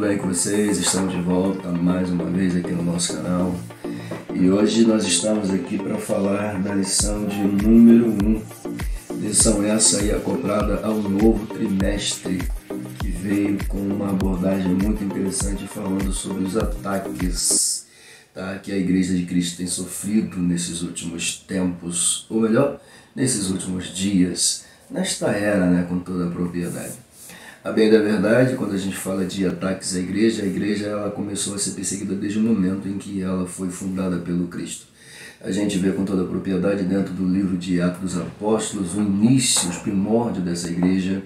bem com vocês? Estamos de volta mais uma vez aqui no nosso canal. E hoje nós estamos aqui para falar da lição de número 1. Lição essa aí acoplada ao novo trimestre, que veio com uma abordagem muito interessante falando sobre os ataques, tá, que a Igreja de Cristo tem sofrido nesses últimos tempos, ou melhor, nesses últimos dias, nesta era, né, com toda a propriedade. A bem da verdade, quando a gente fala de ataques à igreja ela começou a ser perseguida desde o momento em que ela foi fundada pelo Cristo. A gente vê com toda a propriedade dentro do livro de Atos dos Apóstolos o início, os primórdios dessa igreja,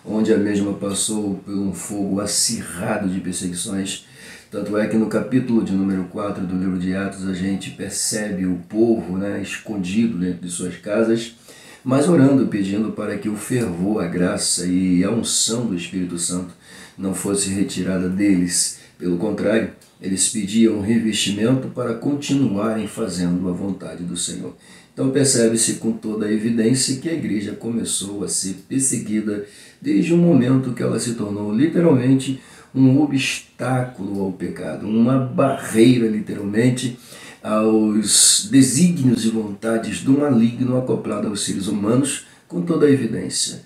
onde a mesma passou por um fogo acirrado de perseguições. Tanto é que no capítulo de número 4 do livro de Atos a gente percebe o povo, né, escondido dentro de suas casas, mas orando, pedindo para que o fervor, a graça e a unção do Espírito Santo não fosse retirada deles. Pelo contrário, eles pediam um revestimento para continuarem fazendo a vontade do Senhor. Então percebe-se com toda a evidência que a igreja começou a ser perseguida desde o momento que ela se tornou literalmente um obstáculo ao pecado, uma barreira literalmente aos desígnios e vontades do maligno acoplado aos seres humanos com toda a evidência.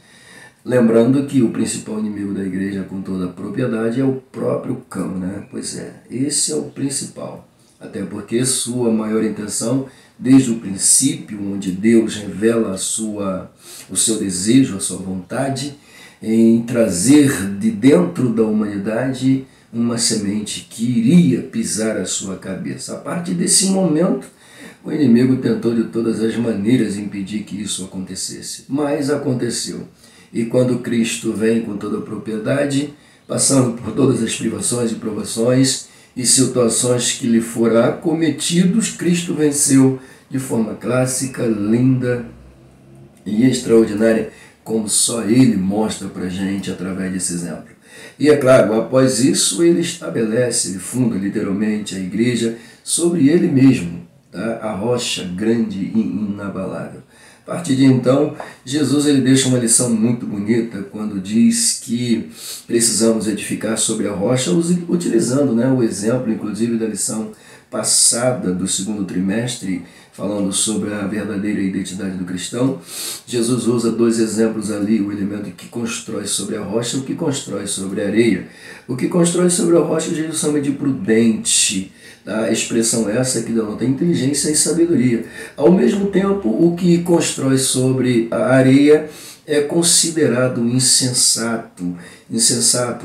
Lembrando que o principal inimigo da igreja com toda a propriedade é o próprio cão, né? Pois é, esse é o principal. Até porque sua maior intenção, desde o princípio, onde Deus revela o seu desejo, a sua vontade, em trazer de dentro da humanidade uma semente que iria pisar a sua cabeça. A partir desse momento, o inimigo tentou de todas as maneiras impedir que isso acontecesse, mas aconteceu. E quando Cristo vem com toda a propriedade, passando por todas as privações e provações e situações que lhe foram acometidos, Cristo venceu de forma clássica, linda e extraordinária, como só Ele mostra para a gente através desse exemplo. E é claro, após isso ele estabelece, ele funda literalmente a igreja sobre ele mesmo, tá? A rocha grande e inabalável. A partir de então, Jesus ele deixa uma lição muito bonita quando diz que precisamos edificar sobre a rocha, utilizando, né, o exemplo, inclusive, da lição passada do segundo trimestre, falando sobre a verdadeira identidade do cristão. Jesus usa dois exemplos ali, o elemento que constrói sobre a rocha e o que constrói sobre a areia. O que constrói sobre a rocha, Jesus chama de prudente, tá? A expressão essa que denota inteligência e sabedoria. Ao mesmo tempo, o que constrói sobre a areia é considerado insensato,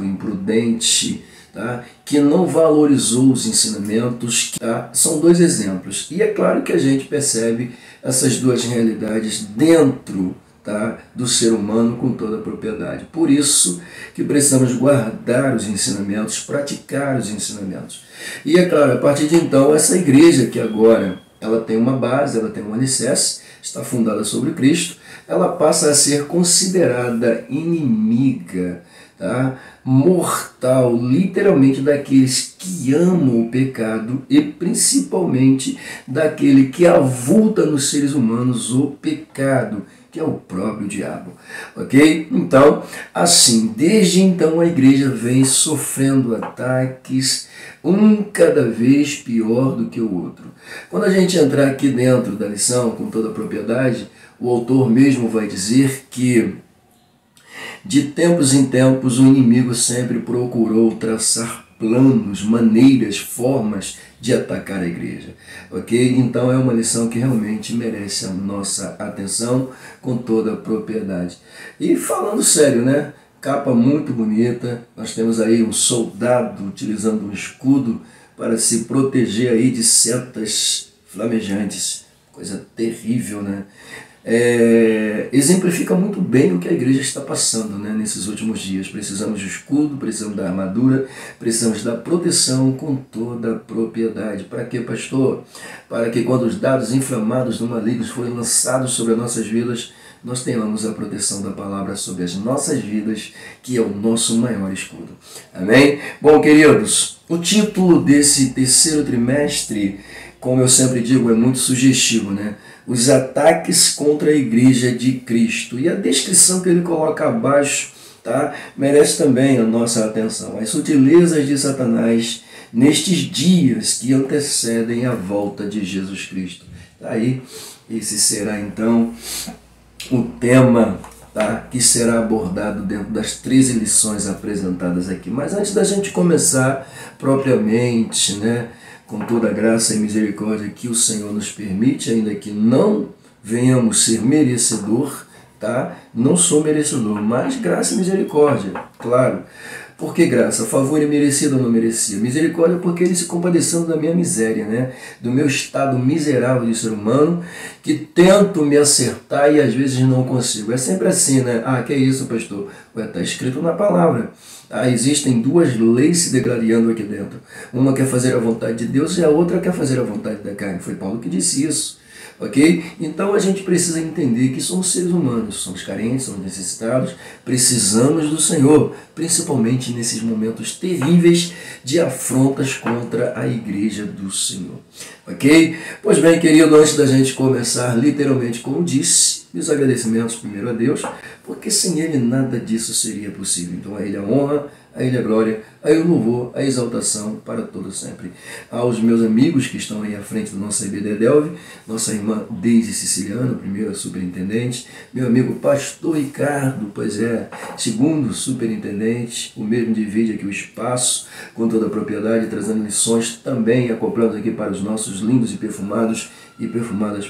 imprudente, tá? Que não valorizou os ensinamentos. Tá? São dois exemplos. E é claro que a gente percebe essas duas realidades dentro, tá, do ser humano com toda a propriedade. Por isso que precisamos guardar os ensinamentos, praticar os ensinamentos. E é claro, a partir de então, essa igreja que agora ela tem uma base, ela tem um alicerce, está fundada sobre Cristo, ela passa a ser considerada inimiga, tá? Mortal, literalmente daqueles que amam o pecado e principalmente daquele que avulta nos seres humanos o pecado, que é o próprio diabo, ok? Então, assim, desde então a igreja vem sofrendo ataques, um cada vez pior do que o outro. Quando a gente entrar aqui dentro da lição com toda a propriedade, o autor mesmo vai dizer que de tempos em tempos o inimigo sempre procurou traçar planos, maneiras, formas de atacar a igreja, ok? Então é uma lição que realmente merece a nossa atenção com toda a propriedade. E falando sério, né? Capa muito bonita, nós temos aí um soldado utilizando um escudo para se proteger aí de setas flamejantes, coisa terrível, né? Exemplifica muito bem o que a igreja está passando, né, nesses últimos dias. Precisamos do escudo, precisamos da armadura, precisamos da proteção com toda a propriedade. Para quê, pastor? Para que quando os dados inflamados do maligno forem lançados sobre as nossas vidas, nós tenhamos a proteção da palavra sobre as nossas vidas, que é o nosso maior escudo. Amém? Bom, queridos, o título desse terceiro trimestre, como eu sempre digo, é muito sugestivo, né? Os ataques contra a igreja de Cristo. E a descrição que ele coloca abaixo tá? Merece também a nossa atenção. As sutilezas de Satanás nestes dias que antecedem a volta de Jesus Cristo. Tá aí, esse será então o tema, tá, que será abordado dentro das 13 lições apresentadas aqui. Mas antes da gente começar propriamente, né, com toda a graça e misericórdia que o Senhor nos permite, ainda que não venhamos ser merecedor, tá? Não sou merecedor, mas graça e misericórdia, claro. Por que graça? Favor imerecido ou não merecia? Misericórdia porque ele se compadeceu da minha miséria, né? Do meu estado miserável de ser humano, que tento me acertar e às vezes não consigo. É sempre assim, né? Ah, que é isso, pastor? Está escrito na palavra. Existem duas leis se degradando aqui dentro. Uma quer fazer a vontade de Deus e a outra quer fazer a vontade da carne. Foi Paulo que disse isso. Ok? Então a gente precisa entender que somos seres humanos, somos carentes, somos necessitados, precisamos do Senhor, principalmente nesses momentos terríveis de afrontas contra a igreja do Senhor. Ok? Pois bem, querido, antes da gente começar, literalmente, como disse, meus agradecimentos primeiro a Deus, porque sem Ele nada disso seria possível. Então a Ele a honra, a Ele a glória, a Ele o louvor, a exaltação para todo sempre. Aos meus amigos que estão aí à frente do nosso IBD Delve, nossa irmã Deise Siciliano, primeira superintendente, meu amigo pastor Ricardo, pois é, segundo superintendente, o mesmo divide aqui o espaço com toda a propriedade, trazendo lições também, acoplando aqui para os nossos lindos e perfumadas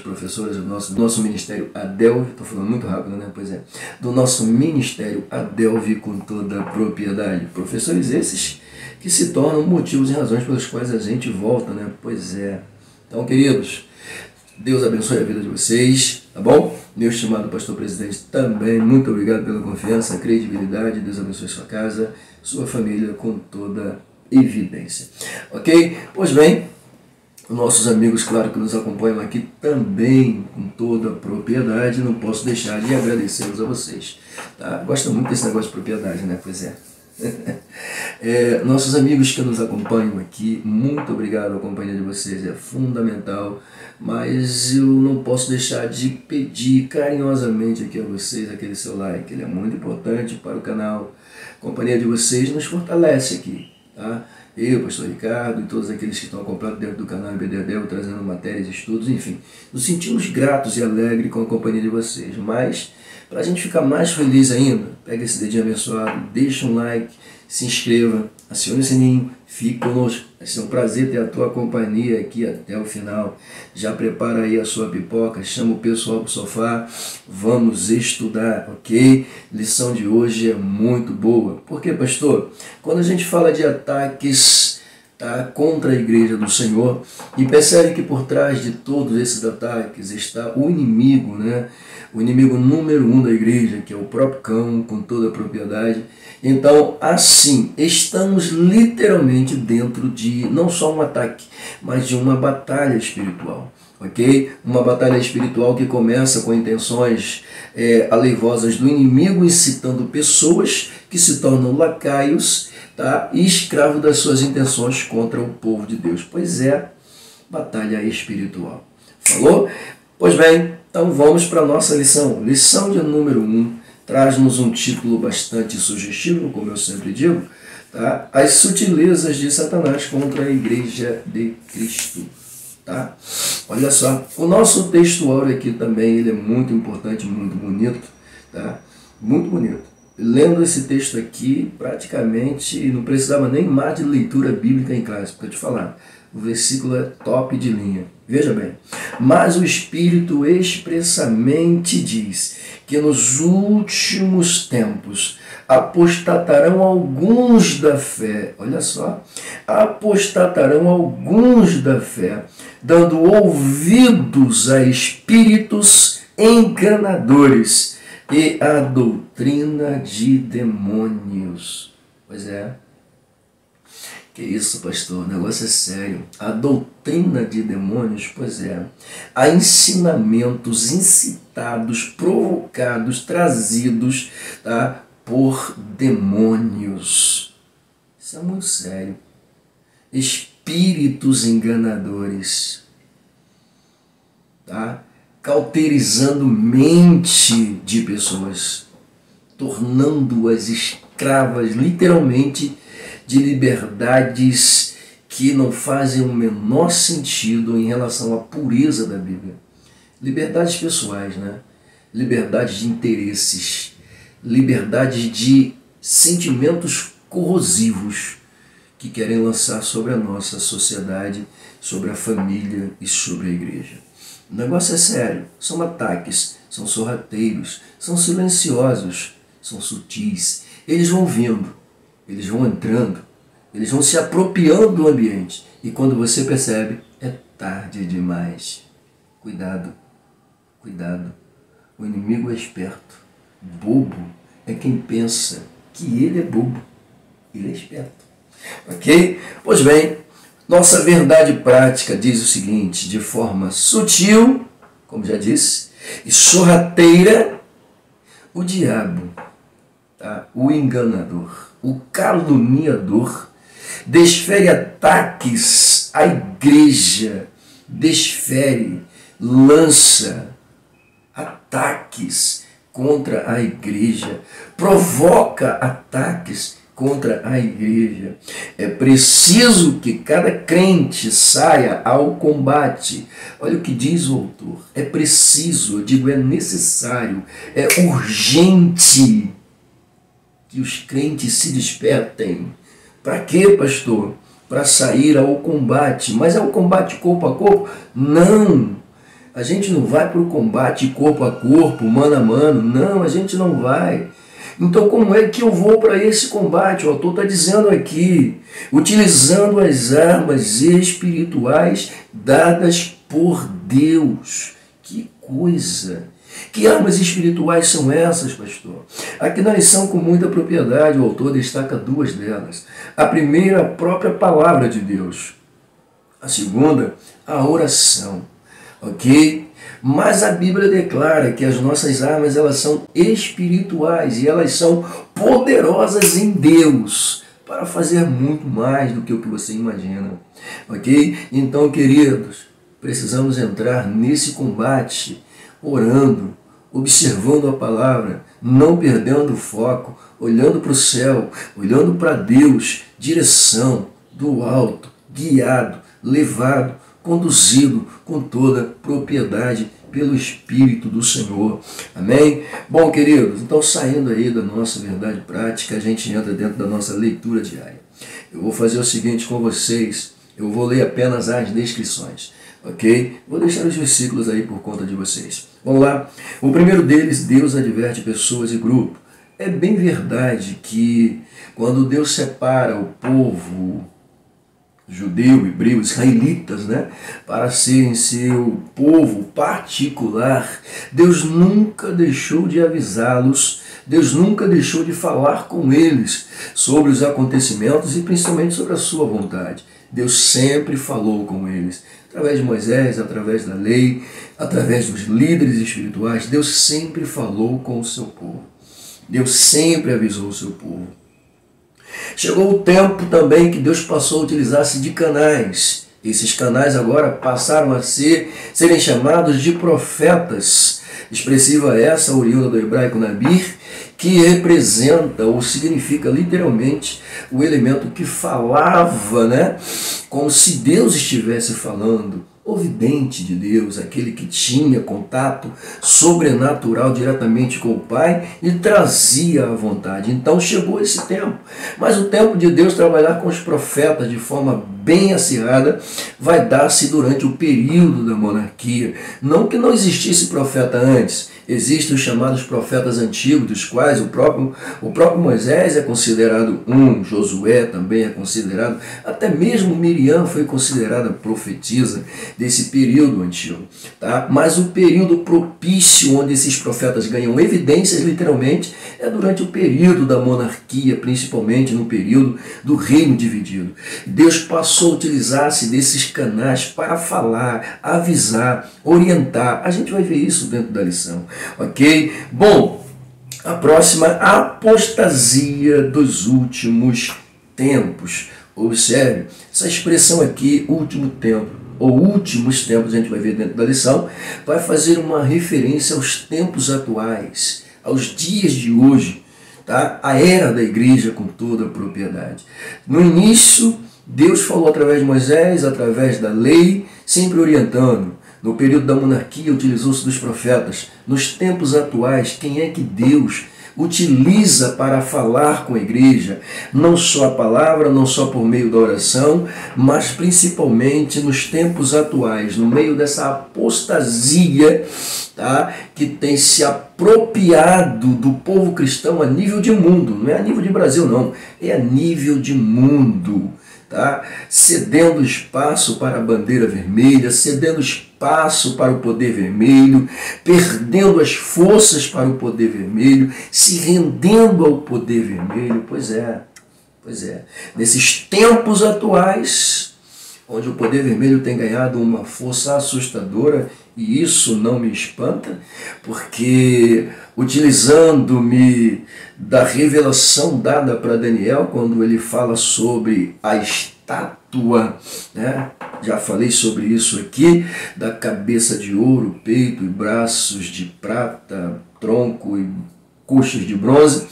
professoras do nosso Ministério Adelve, estou falando muito rápido, né? Pois é, do nosso Ministério Adelve com toda a propriedade. Professores esses que se tornam motivos e razões pelos quais a gente volta, né? Pois é. Então, queridos, Deus abençoe a vida de vocês, tá bom? Meu estimado pastor presidente também, muito obrigado pela confiança, credibilidade, Deus abençoe sua casa, sua família com toda evidência. Ok? Pois bem, nossos amigos, claro, que nos acompanham aqui também com toda a propriedade, não posso deixar de agradecê-los a vocês. Tá? Gosto muito desse negócio de propriedade, né? Pois é. Nossos amigos que nos acompanham aqui, muito obrigado, a companhia de vocês é fundamental, mas eu não posso deixar de pedir carinhosamente aqui a vocês aquele seu like, ele é muito importante para o canal. A companhia de vocês nos fortalece aqui, tá? Eu, pastor Ricardo e todos aqueles que estão acompanhando dentro do canal IBDDEL, trazendo matérias, estudos, enfim, nos sentimos gratos e alegres com a companhia de vocês, mas para a gente ficar mais feliz ainda, pega esse dedinho abençoado, deixa um like, se inscreva, acione o sininho, fique conosco. Vai ser um prazer ter a tua companhia aqui até o final. Já prepara aí a sua pipoca, chama o pessoal para o sofá, vamos estudar, ok? Lição de hoje é muito boa. Por quê, pastor? Quando a gente fala de ataques, tá, contra a igreja do Senhor, e percebe que por trás de todos esses ataques está o inimigo, né? O inimigo número 1 da igreja, que é o próprio cão, com toda a propriedade. Então, assim, estamos literalmente dentro de não só um ataque, mas de uma batalha espiritual, ok? Uma batalha espiritual que começa com intenções aleivosas do inimigo, incitando pessoas que se tornam lacaios, tá? E escravos das suas intenções contra o povo de Deus. Pois é, batalha espiritual. Falou? Pois bem, então vamos para a nossa lição. Lição de número 1 traz-nos um título bastante sugestivo, como eu sempre digo, tá? As sutilezas de Satanás contra a igreja de Cristo. Tá? Olha só, o nosso textuário aqui também ele é muito importante, muito bonito. Tá? Muito bonito. Lendo esse texto aqui, praticamente não precisava nem mais de leitura bíblica em classe, para te falar. O versículo é top de linha. Veja bem. Mas o Espírito expressamente diz que nos últimos tempos apostatarão alguns da fé. Olha só. Apostatarão alguns da fé, dando ouvidos a espíritos enganadores e a doutrina de demônios. Pois é. Que isso, pastor? O negócio é sério. A doutrina de demônios, pois é. Há ensinamentos incitados, provocados, trazidos, tá, por demônios. Isso é muito sério. Espíritos enganadores, tá? Cauterizando mente de pessoas. tornando-as escravas, literalmente, de liberdades que não fazem o menor sentido em relação à pureza da Bíblia. Liberdades pessoais, né? Liberdades de interesses, liberdades de sentimentos corrosivos que querem lançar sobre a nossa sociedade, sobre a família e sobre a igreja. O negócio é sério, são ataques, são sorrateiros, são silenciosos, são sutis. Eles vão vindo, eles vão entrando, eles vão se apropriando do ambiente. E quando você percebe, é tarde demais. Cuidado, cuidado. O inimigo é esperto. Bobo é quem pensa que ele é bobo. Ele é esperto. Ok? Pois bem, nossa verdade prática diz o seguinte: de forma sutil, como já disse, e sorrateira, o diabo, tá? O enganador, o caluniador, desfere ataques à igreja, lança ataques contra a igreja, provoca ataques contra a igreja. É preciso que cada crente saia ao combate. Olha o que diz o autor. É preciso, eu digo, é necessário, é urgente que os crentes se despertem. Para quê, pastor? Para sair ao combate. Mas é um combate corpo a corpo? Não! A gente não vai para o combate corpo a corpo, mano a mano. Não, a gente não vai. Então como é que eu vou para esse combate? O autor está dizendo aqui, utilizando as armas espirituais dadas por Deus. Que coisa! Que armas espirituais são essas, pastor? Aqui na lição, com muita propriedade, o autor destaca duas delas. A primeira, a própria palavra de Deus. A segunda, a oração. Ok? Mas a Bíblia declara que as nossas armas, elas são espirituais e elas são poderosas em Deus para fazer muito mais do que o que você imagina. Ok? Então, queridos, precisamos entrar nesse combate orando, observando a palavra, não perdendo o foco, olhando para o céu, olhando para Deus, direção do alto, guiado, levado, conduzido com toda propriedade pelo Espírito do Senhor. Amém? Bom, queridos, então saindo aí da nossa verdade prática, a gente entra dentro da nossa leitura diária. Eu vou fazer o seguinte com vocês, eu vou ler apenas as descrições, ok? Vou deixar os versículos aí por conta de vocês. Vamos lá? O primeiro deles, Deus adverte pessoas e grupo. É bem verdade que quando Deus separa o povo judeu, hebreu, israelitas, né, para serem seu povo particular, Deus nunca deixou de avisá-los, Deus nunca deixou de falar com eles sobre os acontecimentos e principalmente sobre a sua vontade. Deus sempre falou com eles, através de Moisés, através da lei, através dos líderes espirituais. Deus sempre falou com o seu povo. Deus sempre avisou o seu povo. Chegou o tempo também que Deus passou a utilizar-se de canais. Esses canais agora passaram a serem chamados de profetas. Expressiva essa, oriunda do hebraico nabir, que representa ou significa literalmente o elemento que falava, né? Como se Deus estivesse falando. O vidente de Deus, aquele que tinha contato sobrenatural diretamente com o Pai e trazia a vontade. Então chegou esse tempo. Mas o tempo de Deus trabalhar com os profetas de forma bem acirrada vai dar-se durante o período da monarquia. Não que não existisse profeta antes. Existem os chamados profetas antigos, dos quais o próprio Moisés é considerado um, Josué também é considerado, até mesmo Miriam foi considerada profetisa desse período antigo. Tá? Mas o período propício onde esses profetas ganham evidências, literalmente, é durante o período da monarquia, principalmente no período do reino dividido. Deus passou a utilizar-se desses canais para falar, avisar, orientar. A gente vai ver isso dentro da lição. Ok? Bom, a próxima, a apostasia dos últimos tempos. Observe, essa expressão aqui, último tempo, ou últimos tempos, a gente vai ver dentro da lição, vai fazer uma referência aos tempos atuais, aos dias de hoje, tá? A era da igreja com toda a propriedade. No início, Deus falou através de Moisés, através da lei, sempre orientando. No período da monarquia, utilizou-se dos profetas. Nos tempos atuais, quem é que Deus utiliza para falar com a igreja? Não só a palavra, não só por meio da oração, mas principalmente nos tempos atuais, no meio dessa apostasia, tá, que tem se apropriado do povo cristão a nível de mundo. Não é a nível de Brasil, não. É a nível de mundo. Tá? Cedendo espaço para a bandeira vermelha, cedendo espaço para o poder vermelho, perdendo as forças para o poder vermelho, se rendendo ao poder vermelho. Pois é. Nesses tempos atuais, onde o poder vermelho tem ganhado uma força assustadora, e isso não me espanta, porque utilizando-me da revelação dada para Daniel, quando ele fala sobre a estátua, né? Já falei sobre isso aqui, da cabeça de ouro, peito e braços de prata, tronco e coxas de bronze,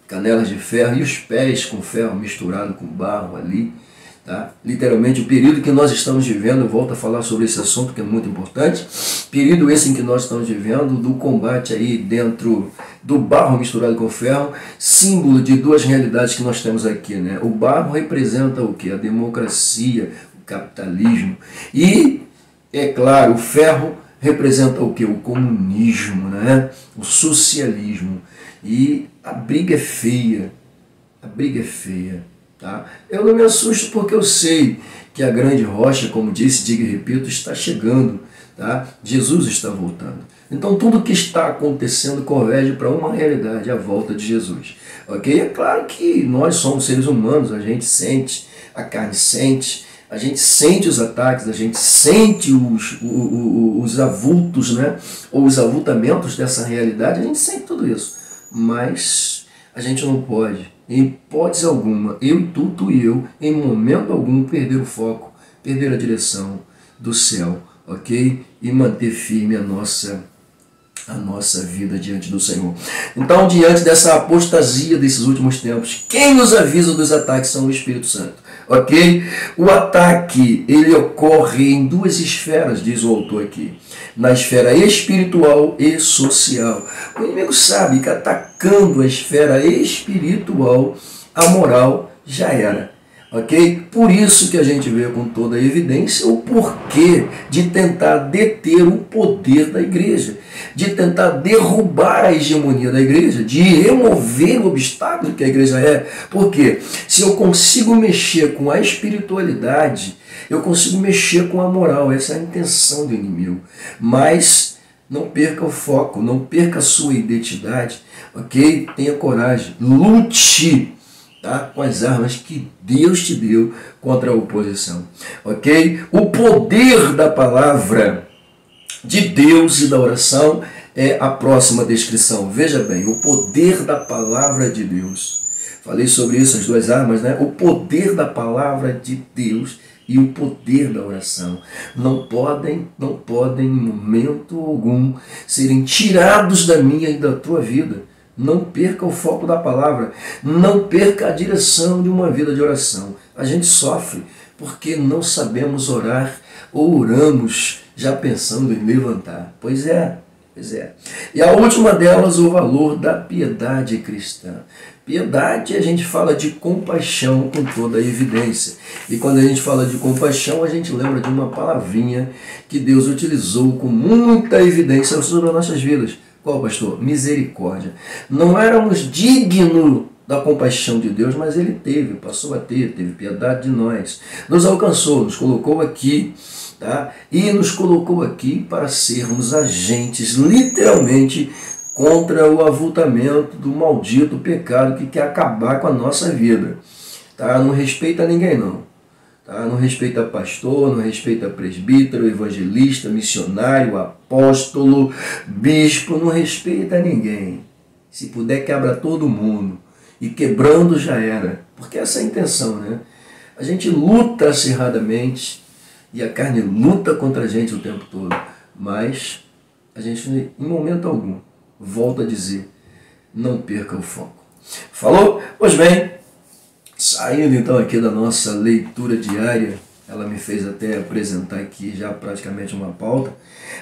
canelas de ferro e os pés com ferro misturado com barro ali. Tá? Literalmente o período que nós estamos vivendo, eu volto a falar sobre esse assunto que é muito importante, período esse em que nós estamos vivendo, do combate aí dentro do barro misturado com ferro, símbolo de duas realidades que nós temos aqui, né? O barro representa o que? A democracia, o capitalismo, e, é claro, o ferro representa o que? O comunismo, né? O socialismo, e a briga é feia, Tá? Eu não me assusto porque eu sei que a grande rocha, como disse, digo e repito, está chegando. Tá? Jesus está voltando. Então tudo que está acontecendo converge para uma realidade, a volta de Jesus. Ok? É claro que nós somos seres humanos, a gente sente, a carne sente, a gente sente os ataques, a gente sente os avultos, né? Ou os avultamentos dessa realidade, a gente sente tudo isso. Mas a gente não pode, em hipótese alguma, tu e eu, em momento algum, perder o foco, perder a direção do céu, ok? E manter firme a nossa vida diante do Senhor. Então, diante dessa apostasia desses últimos tempos, quem nos avisa dos ataques são o Espírito Santo, ok? O ataque, ele ocorre em duas esferas, diz o autor aqui. Na esfera espiritual e social. O inimigo sabe que atacando a esfera espiritual, a moral já era. Ok? Por isso que a gente vê com toda a evidência o porquê de tentar deter o poder da igreja, de tentar derrubar a hegemonia da igreja, de remover o obstáculo que a igreja é. Porque se eu consigo mexer com a espiritualidade, eu consigo mexer com a moral. Essa é a intenção do inimigo. Mas não perca o foco, não perca a sua identidade, ok? Tenha coragem, lute, tá? Com as armas que Deus te deu contra a oposição, ok? O poder da palavra de Deus e da oração é a próxima descrição. Veja bem, o poder da palavra de Deus. Falei sobre isso, as duas armas, né? O poder da palavra de Deus e o poder da oração não podem em momento algum serem tirados da minha e da tua vida. Não perca o foco da palavra, não perca a direção de uma vida de oração. A gente sofre porque não sabemos orar ou oramos já pensando em levantar. Pois é. E a última delas, o valor da piedade cristã. Piedade, a gente fala de compaixão com toda a evidência. E quando a gente fala de compaixão, a gente lembra de uma palavrinha que Deus utilizou com muita evidência sobre as nossas vidas. Qual, pastor? Misericórdia. Não éramos dignos da compaixão de Deus, mas Ele passou a ter, teve piedade de nós. Nos alcançou, nos colocou aqui, tá? E nos colocou aqui para sermos agentes, literalmente, contra o avultamento do maldito pecado que quer acabar com a nossa vida. Tá? Não respeita ninguém, não. Tá? Não respeita pastor, não respeita presbítero, evangelista, missionário, apóstolo, bispo, não respeita ninguém. Se puder, quebra todo mundo. E quebrando já era. Porque essa é a intenção, né? A gente luta acirradamente e a carne luta contra a gente o tempo todo. Mas a gente, em momento algum, volto a dizer, não perca o foco. Falou? Pois bem, saindo então aqui da nossa leitura diária, ela me fez até apresentar aqui já praticamente uma pauta.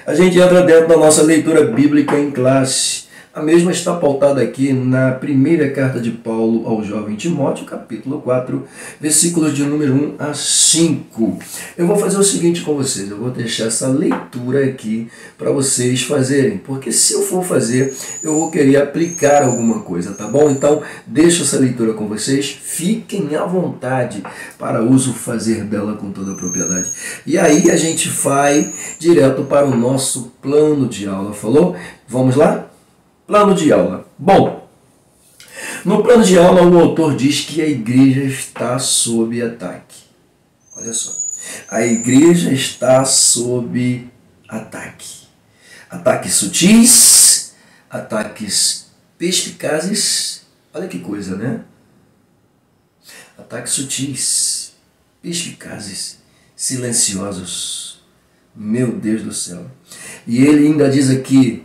A gente entra dentro da nossa leitura bíblica em classe. A mesma está pautada aqui na primeira carta de Paulo ao jovem Timóteo, capítulo 4, versículos de número 1 a 5. Eu vou fazer o seguinte com vocês, eu vou deixar essa leitura aqui para vocês fazerem, porque se eu for fazer, eu vou querer aplicar alguma coisa, tá bom? Então, deixo essa leitura com vocês, fiquem à vontade para uso fazer dela com toda a propriedade. E aí a gente vai direto para o nosso plano de aula, falou? Vamos lá? Plano de aula. Bom, no plano de aula o autor diz que a igreja está sob ataque. Olha só. A igreja está sob ataque. Ataques sutis, ataques perspicazes. Olha que coisa, né? Ataques sutis, perspicazes, silenciosos. Meu Deus do céu. E ele ainda diz aqui,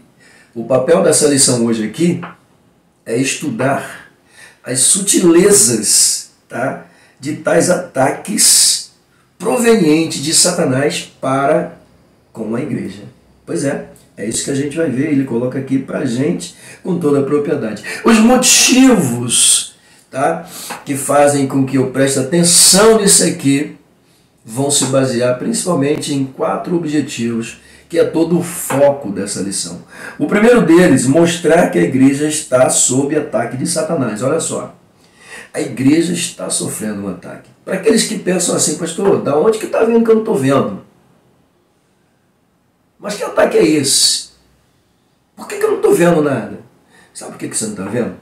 o papel dessa lição hoje aqui é estudar as sutilezas, tá, de tais ataques provenientes de Satanás para com a igreja. Pois é isso que a gente vai ver, ele coloca aqui para a gente com toda a propriedade. Os motivos, tá, que fazem com que eu preste atenção nisso aqui vão se basear principalmente em 4 objetivos, que é todo o foco dessa lição. O primeiro deles, mostrar que a igreja está sob ataque de Satanás. Olha só, a igreja está sofrendo um ataque. Para aqueles que pensam assim, pastor, da onde que está vindo que eu não estou vendo? Mas que ataque é esse? Por que eu não estou vendo nada? Sabe por que você não está vendo?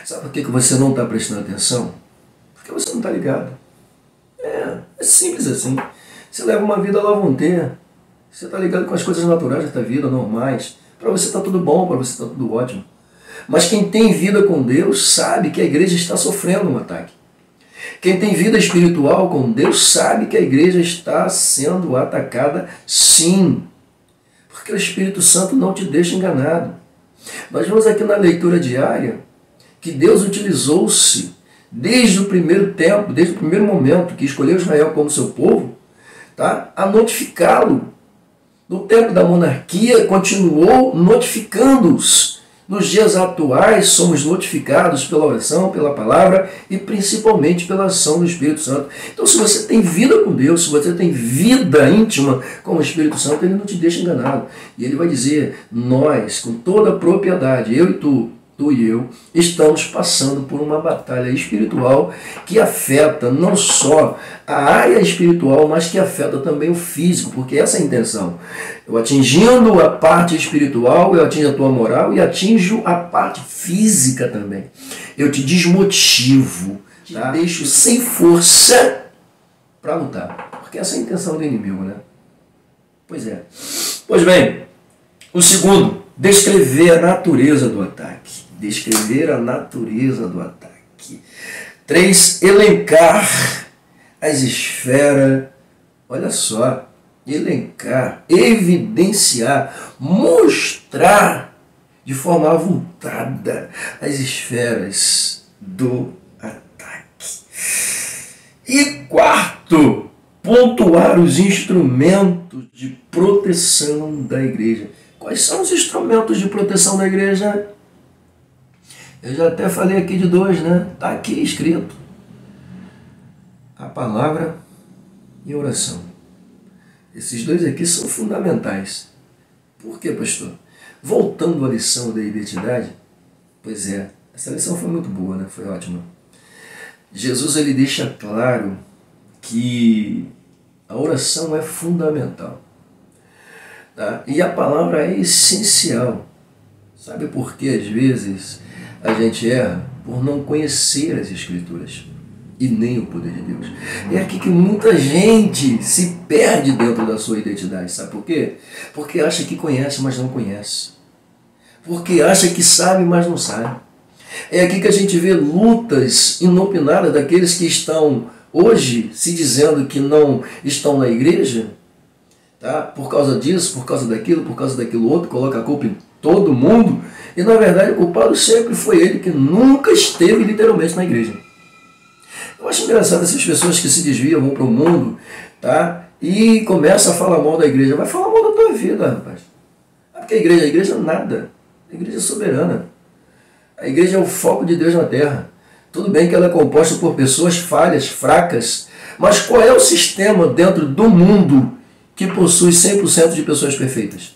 Sabe por que você não está prestando atenção? Porque você não está ligado. É simples assim. Você leva uma vida lavonteira. Você está ligado com as coisas naturais da vida, normais. Para você está tudo bom, para você está tudo ótimo. Mas quem tem vida com Deus sabe que a igreja está sofrendo um ataque. Quem tem vida espiritual com Deus sabe que a igreja está sendo atacada, sim. Porque o Espírito Santo não te deixa enganado. Nós vemos aqui na leitura diária que Deus utilizou-se desde o primeiro tempo, desde o primeiro momento que escolheu Israel como seu povo, tá, a notificá-lo. No tempo da monarquia, continuou notificando-os. Nos dias atuais, somos notificados pela oração, pela palavra e principalmente pela ação do Espírito Santo. Então, se você tem vida com Deus, se você tem vida íntima com o Espírito Santo, ele não te deixa enganado. E ele vai dizer, nós, com toda a propriedade, eu e tu e eu, estamos passando por uma batalha espiritual que afeta não só a área espiritual, mas que afeta também o físico, porque essa é a intenção. Eu atingindo a parte espiritual, eu atingo a tua moral e atinjo a parte física também. Eu te desmotivo, tá? Te deixo sem força para lutar, porque essa é a intenção do inimigo, né? Pois é. Pois bem, o segundo, descrever a natureza do ataque. Descrever a natureza do ataque. 3. Elencar as esferas. Olha só. Elencar, evidenciar, mostrar de forma avultada as esferas do ataque. E 4. Pontuar os instrumentos de proteção da igreja. Quais são os instrumentos de proteção da igreja? Eu já até falei aqui de 2, né? Está aqui escrito. A palavra e a oração. Esses 2 aqui são fundamentais. Por quê, pastor? Voltando à lição da identidade, pois é, essa lição foi muito boa, né? Foi ótima. Jesus ele deixa claro que a oração é fundamental. Tá? E a palavra é essencial. Sabe por que às vezes a gente erra? Por não conhecer as Escrituras e nem o poder de Deus. É aqui que muita gente se perde dentro da sua identidade. Sabe por quê? Porque acha que conhece, mas não conhece. Porque acha que sabe, mas não sabe. É aqui que a gente vê lutas inopinadas daqueles que estão hoje se dizendo que não estão na igreja, tá? Por causa disso, por causa daquilo outro, coloca a culpa todo mundo, e na verdade o culpado sempre foi ele, que nunca esteve literalmente na igreja. Eu acho engraçado essas pessoas que se desviam, vão para o mundo, tá? E começam a falar mal da igreja. Vai falar mal da tua vida, rapaz. Porque a igreja é nada. A igreja é soberana. A igreja é o foco de Deus na terra. Tudo bem que ela é composta por pessoas falhas, fracas, mas qual é o sistema dentro do mundo que possui 100% de pessoas perfeitas?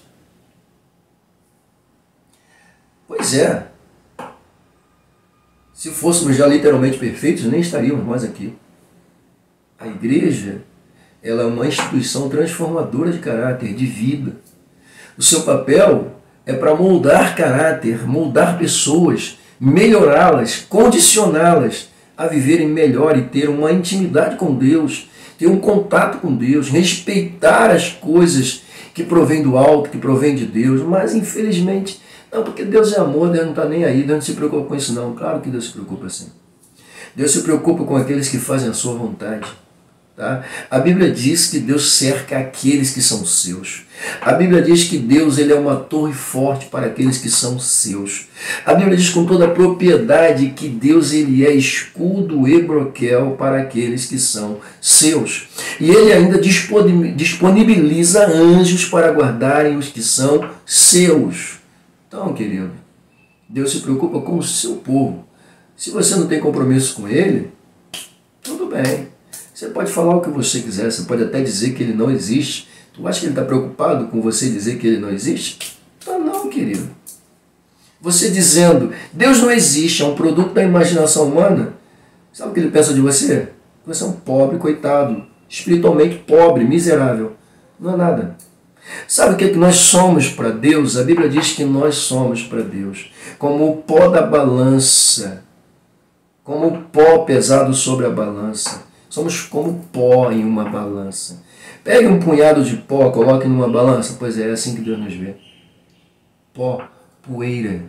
Pois é. Se fôssemos já literalmente perfeitos, nem estaríamos mais aqui. A igreja, ela é uma instituição transformadora de caráter, de vida. O seu papel é para moldar caráter, moldar pessoas, melhorá-las, condicioná-las a viverem melhor e ter uma intimidade com Deus, ter um contato com Deus, respeitar as coisas que provêm do alto, que provêm de Deus. Mas, infelizmente, não, porque Deus é amor, Deus não está nem aí, Deus não se preocupa com isso não. Claro que Deus se preocupa sim. Deus se preocupa com aqueles que fazem a sua vontade. Tá? A Bíblia diz que Deus cerca aqueles que são seus. A Bíblia diz que Deus, ele é uma torre forte para aqueles que são seus. A Bíblia diz com toda a propriedade que Deus, ele é escudo e broquel para aqueles que são seus. E ele ainda disponibiliza anjos para guardarem os que são seus. Então, querido, Deus se preocupa com o seu povo. Se você não tem compromisso com ele, tudo bem. Você pode falar o que você quiser, você pode até dizer que ele não existe. Tu acha que ele está preocupado com você dizer que ele não existe? Não, querido. Você dizendo, Deus não existe, é um produto da imaginação humana, sabe o que ele pensa de você? Você é um pobre, coitado, espiritualmente pobre, miserável. Não é nada. Sabe o que nós somos para Deus? A Bíblia diz que nós somos para Deus como o pó da balança, como o pó pesado sobre a balança. Somos como pó em uma balança. Pegue um punhado de pó, coloque numa balança. Pois é assim que Deus nos vê. Pó, poeira,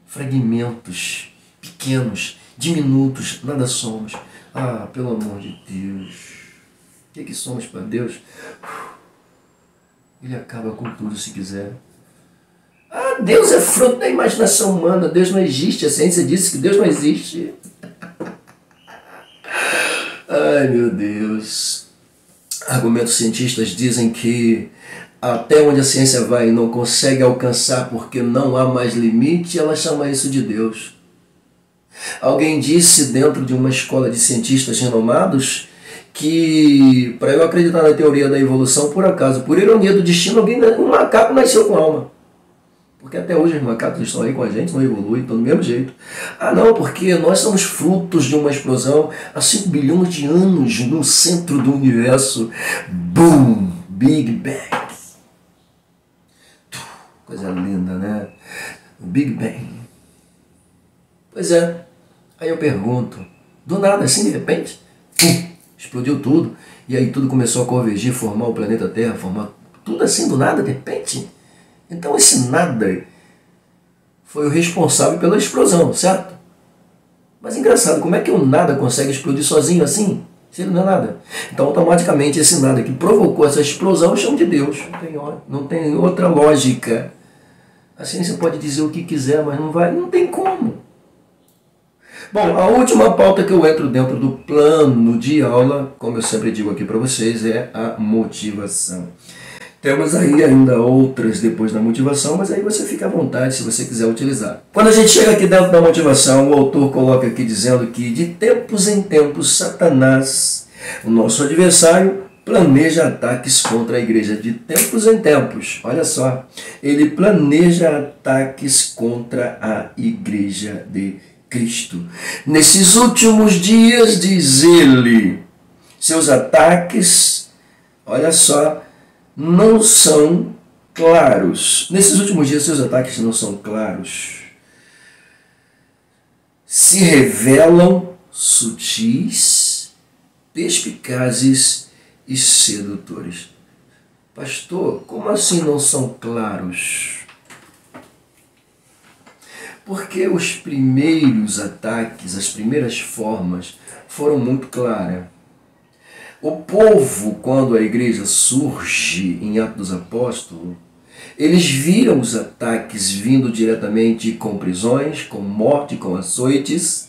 fragmentos pequenos, diminutos, nada somos. Ah, pelo amor de Deus. O que somos para Deus? Ele acaba com tudo se quiser. Ah, Deus é fruto da imaginação humana. Deus não existe. A ciência disse que Deus não existe. Ai, meu Deus. Argumentos cientistas dizem que até onde a ciência vai não consegue alcançar porque não há mais limite, ela chama isso de Deus. Alguém disse dentro de uma escola de cientistas renomados que, para eu acreditar na teoria da evolução, por acaso, por ironia do destino, um macaco nasceu com alma. Porque até hoje os macacos estão aí com a gente, não evoluem, estão do mesmo jeito. Ah não, porque nós somos frutos de uma explosão há 5 bilhões de anos no centro do universo. Boom! Big Bang. Coisa linda, né? O Big Bang. Pois é. Aí eu pergunto, do nada, assim de repente, pum, explodiu tudo. E aí tudo começou a convergir, formar o planeta Terra, formar tudo assim do nada, de repente. Então esse nada foi o responsável pela explosão, certo? Mas engraçado, como é que o nada consegue explodir sozinho assim? Se ele não é nada. Então automaticamente esse nada que provocou essa explosão eu chamo de Deus. Não tem outra lógica. A ciência pode dizer o que quiser, mas não tem como. Bom, a última pauta que eu entro dentro do plano de aula, como eu sempre digo aqui para vocês, é a motivação. Temos aí ainda outras depois da motivação, mas aí você fica à vontade se você quiser utilizar. Quando a gente chega aqui dentro da motivação, o autor coloca aqui dizendo que de tempos em tempos Satanás, o nosso adversário, planeja ataques contra a igreja. De tempos em tempos, olha só, ele planeja ataques contra a igreja de Cristo. Nesses últimos dias, diz ele, seus ataques, olha só, não são claros. Nesses últimos dias, seus ataques não são claros. Se revelam sutis, perspicazes e sedutores. Pastor, como assim não são claros? Porque os primeiros ataques, as primeiras formas, foram muito claras. O povo, quando a igreja surge em Atos dos Apóstolos, Eles viram os ataques vindo diretamente com prisões, com morte, com açoites,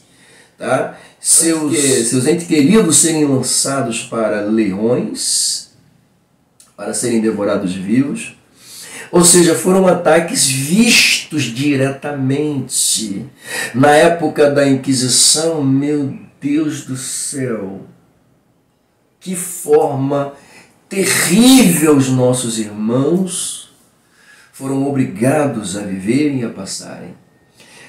tá? Seus entes queridos serem lançados para leões, para serem devorados vivos. Ou seja, foram ataques vistos diretamente. Na época da Inquisição, meu Deus do céu, que forma terrível os nossos irmãos foram obrigados a viverem e a passarem.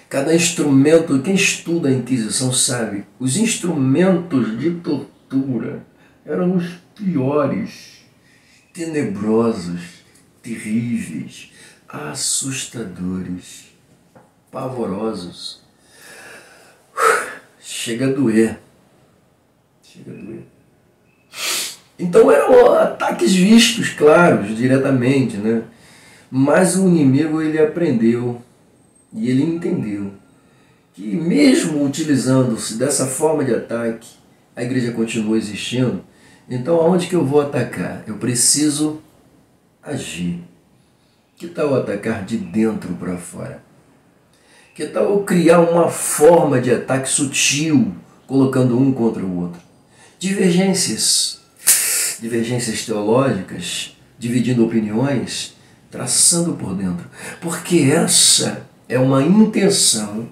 Cada instrumento, quem estuda a Inquisição sabe, os instrumentos de tortura eram os piores, tenebrosos, terríveis, assustadores, pavorosos. Chega a doer. Chega a doer. Então eram ataques vistos, claros, diretamente, né? Mas o inimigo, ele aprendeu e ele entendeu que mesmo utilizando-se dessa forma de ataque, a igreja continua existindo. Então aonde que eu vou atacar? Eu preciso agir. Que tal atacar de dentro para fora? Que tal eu criar uma forma de ataque sutil, colocando um contra o outro? Divergências teológicas, dividindo opiniões, traçando por dentro. Porque essa é uma intenção,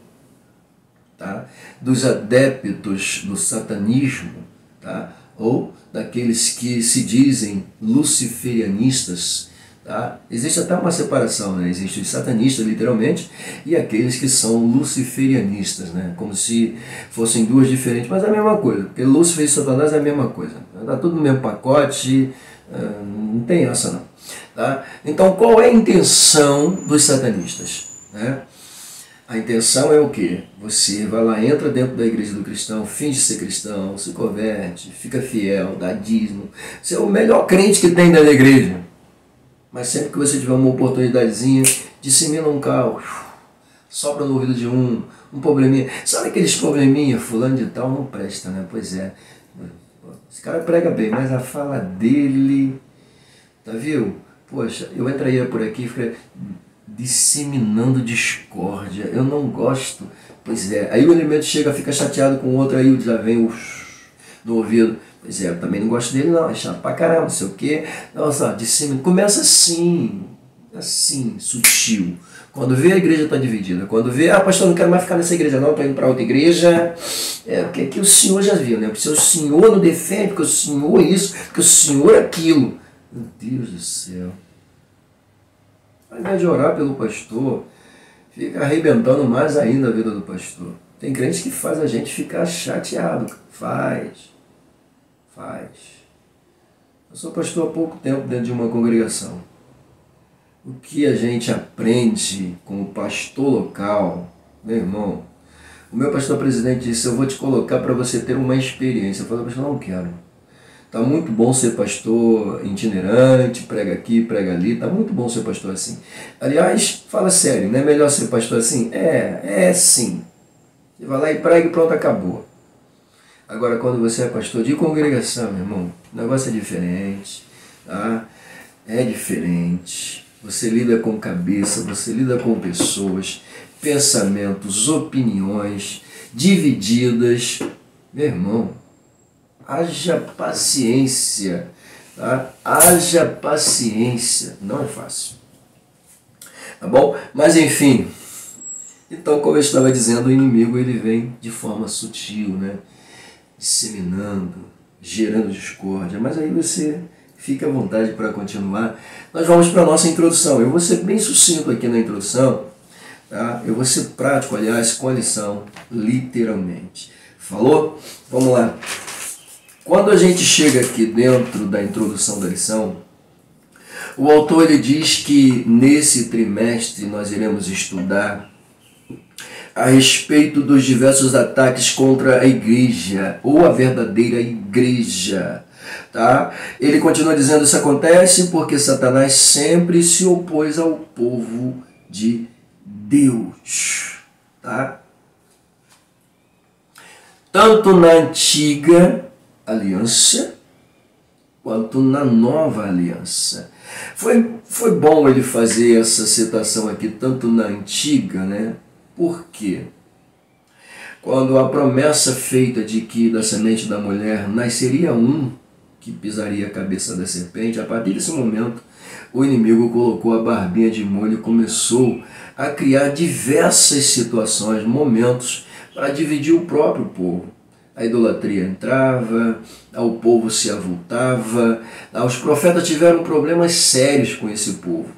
tá, dos adeptos do satanismo, tá, ou daqueles que se dizem luciferianistas. Tá? Existe até uma separação, né? Existe os satanistas, literalmente, e aqueles que são luciferianistas, né? Como se fossem duas diferentes, mas é a mesma coisa, porque Lúcifer e Satanás é a mesma coisa. Está tudo no mesmo pacote, não tem essa não. Tá? Então, qual é a intenção dos satanistas? Né? A intenção é o quê? Você vai lá, entra dentro da igreja do cristão, finge ser cristão, se converte, fica fiel, dá dízimo. Você é o melhor crente que tem dentro da igreja. Mas sempre que você tiver uma oportunidadezinha, dissemina um caos, sopra no ouvido de um probleminha. Sabe aqueles probleminha, fulano de tal não presta, né? Pois é. Esse cara prega bem, mas a fala dele, tá viu? Poxa, eu entraria por aqui e ficaria disseminando discórdia. Eu não gosto. Pois é. Aí o elemento chega, fica chateado com o outro, aí já vem no ouvido. Pois é, eu também não gosto dele não, é chato pra caramba, não sei o quê. Nossa, dissemina. Começa assim, sutil. Quando vê, a igreja está dividida. Quando vê, pastor, não quero mais ficar nessa igreja não, estou indo para outra igreja. Porque aqui o senhor já viu, né? Porque o senhor não defende, porque o senhor isso, porque o senhor aquilo. Meu Deus do céu. Ao invés de orar pelo pastor, fica arrebentando mais ainda a vida do pastor. Tem crentes que faz a gente ficar chateado. Faz. Eu sou pastor há pouco tempo dentro de uma congregação. O que a gente aprende com o pastor local, meu irmão, o meu pastor presidente disse, eu vou te colocar para você ter uma experiência. Eu falei, pastor, não quero. Tá muito bom ser pastor itinerante, prega aqui, prega ali, tá muito bom ser pastor assim. Aliás, fala sério, não é melhor ser pastor assim? É sim. Você vai lá e prega e pronto, acabou. Agora, quando você é pastor de congregação, meu irmão, o negócio é diferente, tá? É diferente. Você lida com cabeça, você lida com pessoas, pensamentos, opiniões divididas. Meu irmão, haja paciência, tá? Haja paciência. Não é fácil. Tá bom? Mas enfim. Então, como eu estava dizendo, o inimigo ele vem de forma sutil, né? Disseminando, gerando discórdia, mas aí você fica à vontade para continuar. Nós vamos para a nossa introdução. Eu vou ser bem sucinto aqui na introdução, tá? Eu vou ser prático, aliás, com a lição, literalmente. Falou? Vamos lá. Quando a gente chega aqui dentro da introdução da lição, o autor ele diz que nesse trimestre nós iremos estudar a respeito dos diversos ataques contra a igreja, ou a verdadeira igreja. Tá? Ele continua dizendo, isso acontece porque Satanás sempre se opôs ao povo de Deus. Tá? Tanto na antiga aliança, quanto na nova aliança. Foi bom ele fazer essa citação aqui, tanto na antiga, né? Por quê? Quando a promessa feita de que da semente da mulher nasceria um que pisaria a cabeça da serpente, a partir desse momento, o inimigo colocou a barbinha de molho e começou a criar diversas situações, momentos, para dividir o próprio povo. A idolatria entrava, o povo se avultava, os profetas tiveram problemas sérios com esse povo.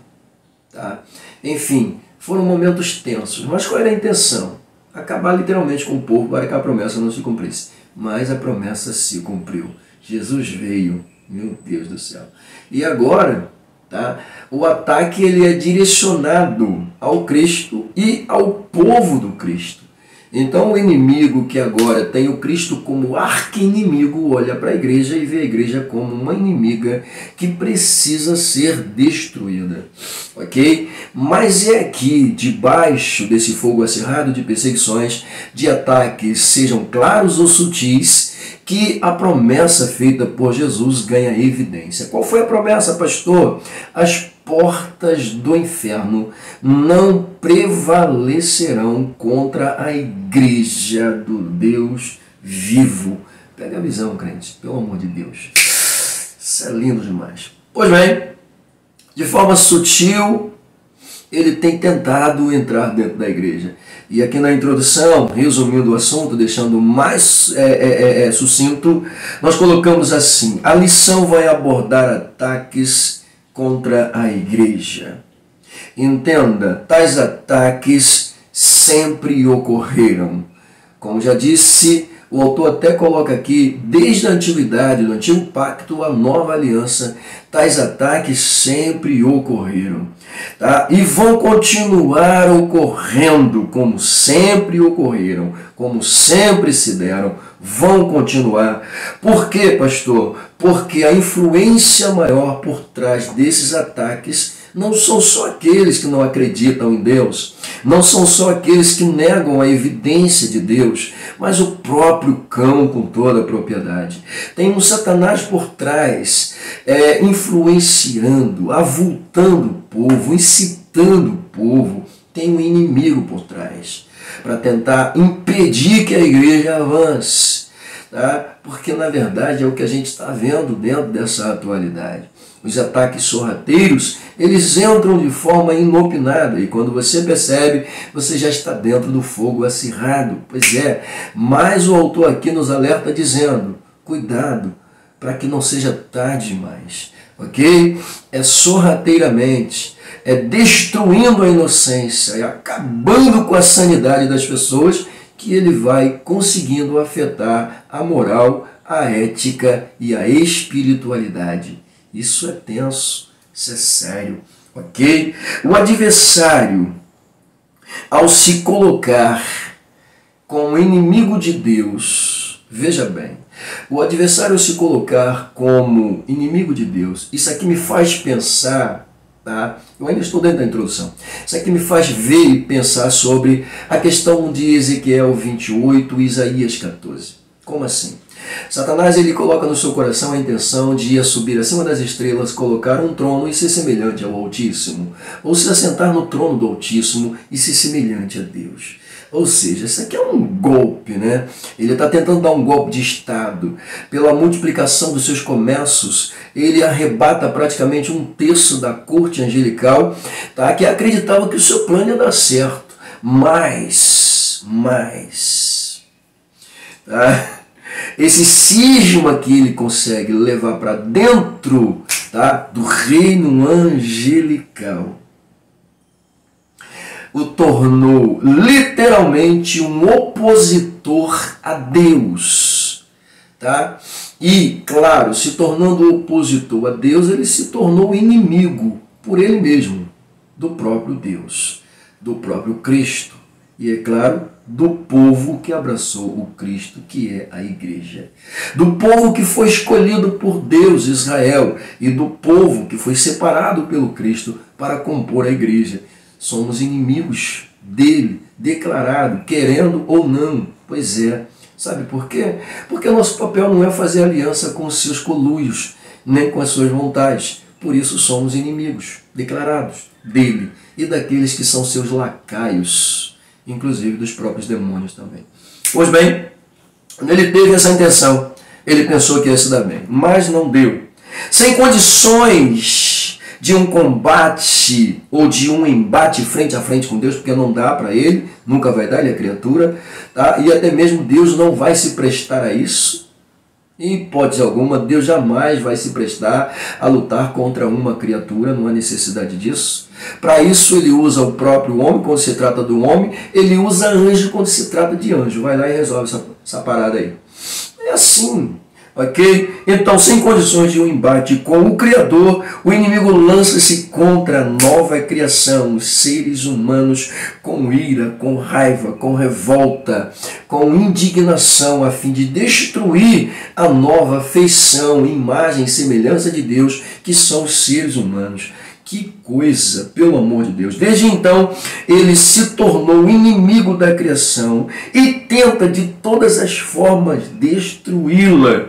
Tá? Enfim, foram momentos tensos. Mas qual era a intenção? Acabar literalmente com o povo para que a promessa não se cumprisse. Mas a promessa se cumpriu. Jesus veio, meu Deus do céu. E agora, tá? O ataque ele é direcionado ao Cristo e ao povo do Cristo. Então o inimigo que agora tem o Cristo como arqui-inimigo olha para a igreja e vê a igreja como uma inimiga que precisa ser destruída. Ok? Mas é aqui, debaixo desse fogo acirrado de perseguições, de ataques, sejam claros ou sutis, que a promessa feita por Jesus ganha evidência. Qual foi a promessa, pastor? As portas do inferno não prevalecerão contra a igreja do Deus vivo. Pega a visão, crente, pelo amor de Deus. Isso é lindo demais. Pois bem, de forma sutil, ele tem tentado entrar dentro da igreja. E aqui na introdução, resumindo o assunto, deixando mais sucinto, nós colocamos assim: a lição vai abordar ataques contra a igreja. Entenda, tais ataques sempre ocorreram. Como já disse, o autor até coloca aqui, desde a antiguidade, do antigo pacto à nova aliança, tais ataques sempre ocorreram. Tá? E vão continuar ocorrendo, como sempre ocorreram, como sempre se deram, vão continuar. Por quê, pastor? Porque a influência maior por trás desses ataques não são só aqueles que não acreditam em Deus, não são só aqueles que negam a evidência de Deus, mas o próprio cão com toda a propriedade. Tem um Satanás por trás, influenciando, avultando o povo, incitando o povo. Tem um inimigo por trás, para tentar impedir que a igreja avance. Tá? Porque na verdade é o que a gente está vendo dentro dessa atualidade. Os ataques sorrateiros, eles entram de forma inopinada e quando você percebe, você já está dentro do fogo acirrado. Pois é, mas o autor aqui nos alerta dizendo, cuidado, para que não seja tarde demais, ok? É sorrateiramente, é destruindo a inocência, é acabando com a sanidade das pessoas que ele vai conseguindo afetar a moral, a ética e a espiritualidade. Isso é tenso, isso é sério, ok? O adversário, ao se colocar como inimigo de Deus, veja bem, o adversário ao se colocar como inimigo de Deus, isso aqui me faz pensar, tá? Eu ainda estou dentro da introdução, isso aqui me faz ver e pensar sobre a questão de Ezequiel 28 e Isaías 14. Como assim? Satanás ele coloca no seu coração a intenção de subir acima das estrelas, colocar um trono e ser semelhante ao Altíssimo, ou se assentar no trono do Altíssimo e ser semelhante a Deus. Ou seja, isso aqui é um golpe, né? Ele está tentando dar um golpe de Estado. Pela multiplicação dos seus comércios, ele arrebata praticamente um terço da corte angelical, tá? Que acreditava que o seu plano ia dar certo. Mas, tá? Esse cisma que ele consegue levar para dentro, tá, do reino angelical, o tornou literalmente um opositor a Deus. Tá? E, claro, se tornando opositor a Deus, ele se tornou inimigo por ele mesmo, do próprio Deus, do próprio Cristo. E, é claro, do povo que abraçou o Cristo, que é a igreja. Do povo que foi escolhido por Deus, Israel, e do povo que foi separado pelo Cristo para compor a igreja. Somos inimigos dele, declarado, querendo ou não. Pois é. Sabe por quê? Porque o nosso papel não é fazer aliança com os seus coluios, nem com as suas vontades. Por isso somos inimigos declarados dele e daqueles que são seus lacaios, inclusive dos próprios demônios também. Pois bem, ele teve essa intenção, ele pensou que ia se dar bem, mas não deu. Sem condições de um combate ou de um embate frente a frente com Deus, porque não dá para ele, nunca vai dar, ele é criatura, tá? E até mesmo Deus não vai se prestar a isso. Em hipótese alguma, Deus jamais vai se prestar a lutar contra uma criatura, não há necessidade disso. Para isso ele usa o próprio homem quando se trata do homem, ele usa anjo quando se trata de anjo. Vai lá e resolve essa parada aí. É assim, ok? Então, sem condições de um embate com o Criador, o inimigo lança-se contra a nova criação, os seres humanos, com ira, com raiva, com revolta, com indignação, a fim de destruir a nova feição, imagem e semelhança de Deus, que são os seres humanos. Que coisa, pelo amor de Deus. Desde então, ele se tornou inimigo da criação e tenta de todas as formas destruí-la.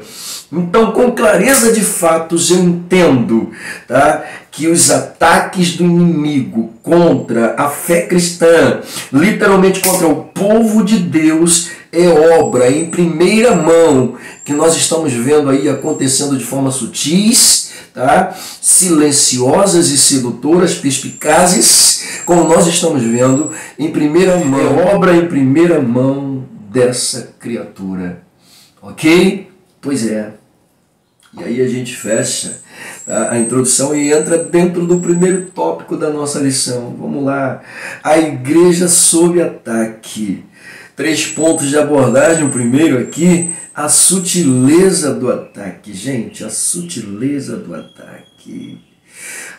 Então, com clareza de fatos, eu entendo, tá, que os ataques do inimigo contra a fé cristã, literalmente contra o povo de Deus, é obra em primeira mão, que nós estamos vendo aí acontecendo de forma sutis, tá? Silenciosas e sedutoras, perspicazes, como nós estamos vendo em primeira mão, é obra em primeira mão dessa criatura, ok? Pois é. E aí a gente fecha a introdução e entra dentro do primeiro tópico da nossa lição. Vamos lá. A igreja sob ataque. 3 pontos de abordagem. O primeiro aqui, a sutileza do ataque. Gente, a sutileza do ataque.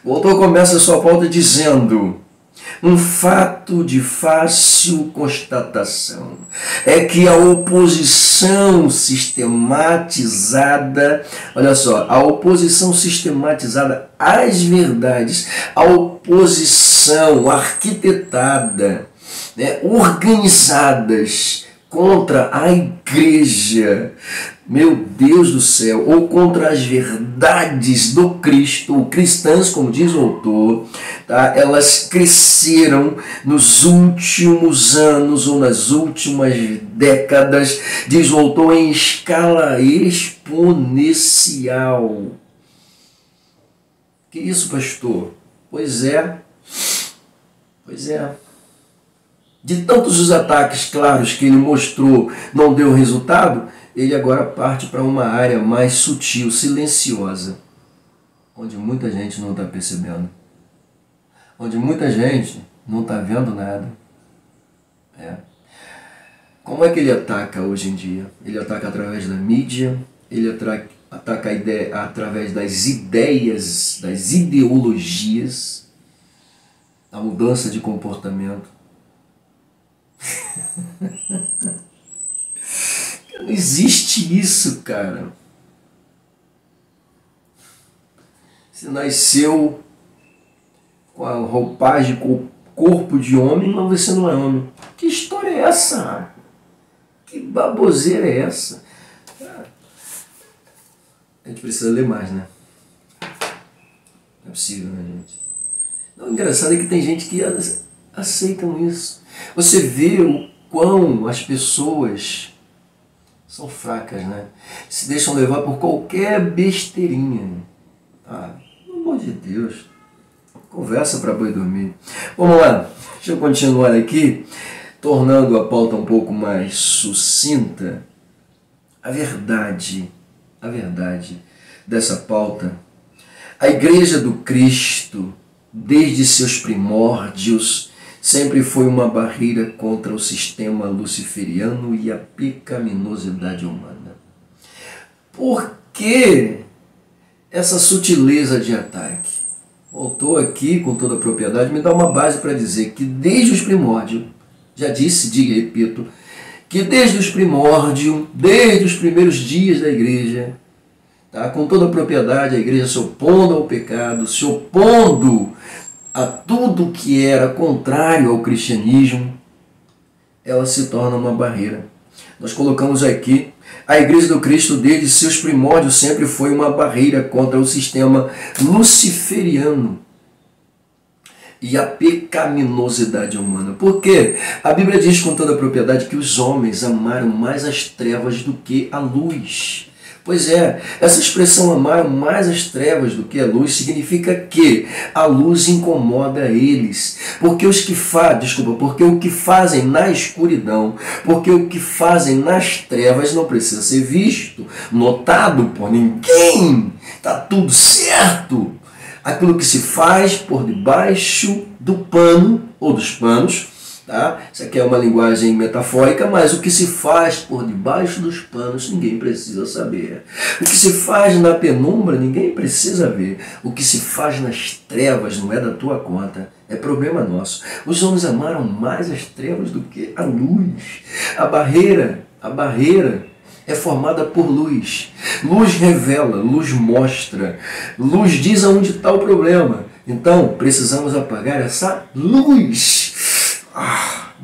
O autor começa a sua pauta dizendo: um fato de fácil constatação é que a oposição sistematizada, olha só, a oposição sistematizada às verdades, a oposição arquitetada, né, organizadas contra a igreja, meu Deus do céu, ou contra as verdades do Cristo, ou cristãs, como diz o autor, tá? Elas cresceram nos últimos anos ou nas últimas décadas, diz o autor, em escala exponencial. Que isso, pastor? Pois é. De tantos os ataques claros que ele mostrou não deu resultado, ele agora parte para uma área mais sutil, silenciosa, onde muita gente não está percebendo, onde muita gente não está vendo nada. Como é que ele ataca hoje em dia? Ele ataca através da mídia, ele ataca a ideia, através das ideias, das ideologias, a mudança de comportamento. Não existe isso, cara. Você nasceu com a roupagem, com o corpo de homem, mas você não é homem. Que história é essa? Que baboseira é essa? A gente precisa ler mais, né? Não é possível, né, gente? Não, o engraçado é que tem gente que aceitam isso. Você vê o quão as pessoas são fracas, né? Se deixam levar por qualquer besteirinha. Pelo amor de Deus. Conversa para boi dormir. Vamos lá. Deixa eu continuar aqui, tornando a pauta um pouco mais sucinta. A verdade dessa pauta. A Igreja do Cristo, desde seus primórdios, sempre foi uma barreira contra o sistema luciferiano e a pecaminosidade humana. Por que essa sutileza de ataque? O autor aqui, com toda a propriedade, me dá uma base para dizer que desde os primórdios, já disse, diga e repito, que desde os primórdios, desde os primeiros dias da igreja, tá, com toda a propriedade, a igreja se opondo ao pecado, se opondo a tudo que era contrário ao cristianismo, ela se torna uma barreira. Nós colocamos aqui A Igreja do Cristo, desde seus primórdios, sempre foi uma barreira contra o sistema luciferiano e a pecaminosidade humana. Por quê? A Bíblia diz com toda a propriedade que os homens amaram mais as trevas do que a luz. Pois é, essa expressão amar mais as trevas do que a luz significa que a luz incomoda eles. Porque o que fazem na escuridão, porque o que fazem nas trevas não precisa ser visto, notado por ninguém. Está tudo certo. Aquilo que se faz por debaixo do pano ou dos panos, tá? Isso aqui é uma linguagem metafórica, mas o que se faz por debaixo dos panos ninguém precisa saber. O que se faz na penumbra ninguém precisa ver. O que se faz nas trevas não é da tua conta, é problema nosso. Os homens amaram mais as trevas do que a luz. A barreira é formada por luz. Luz revela, luz mostra, luz diz aonde está o problema. Então, precisamos apagar essa luz.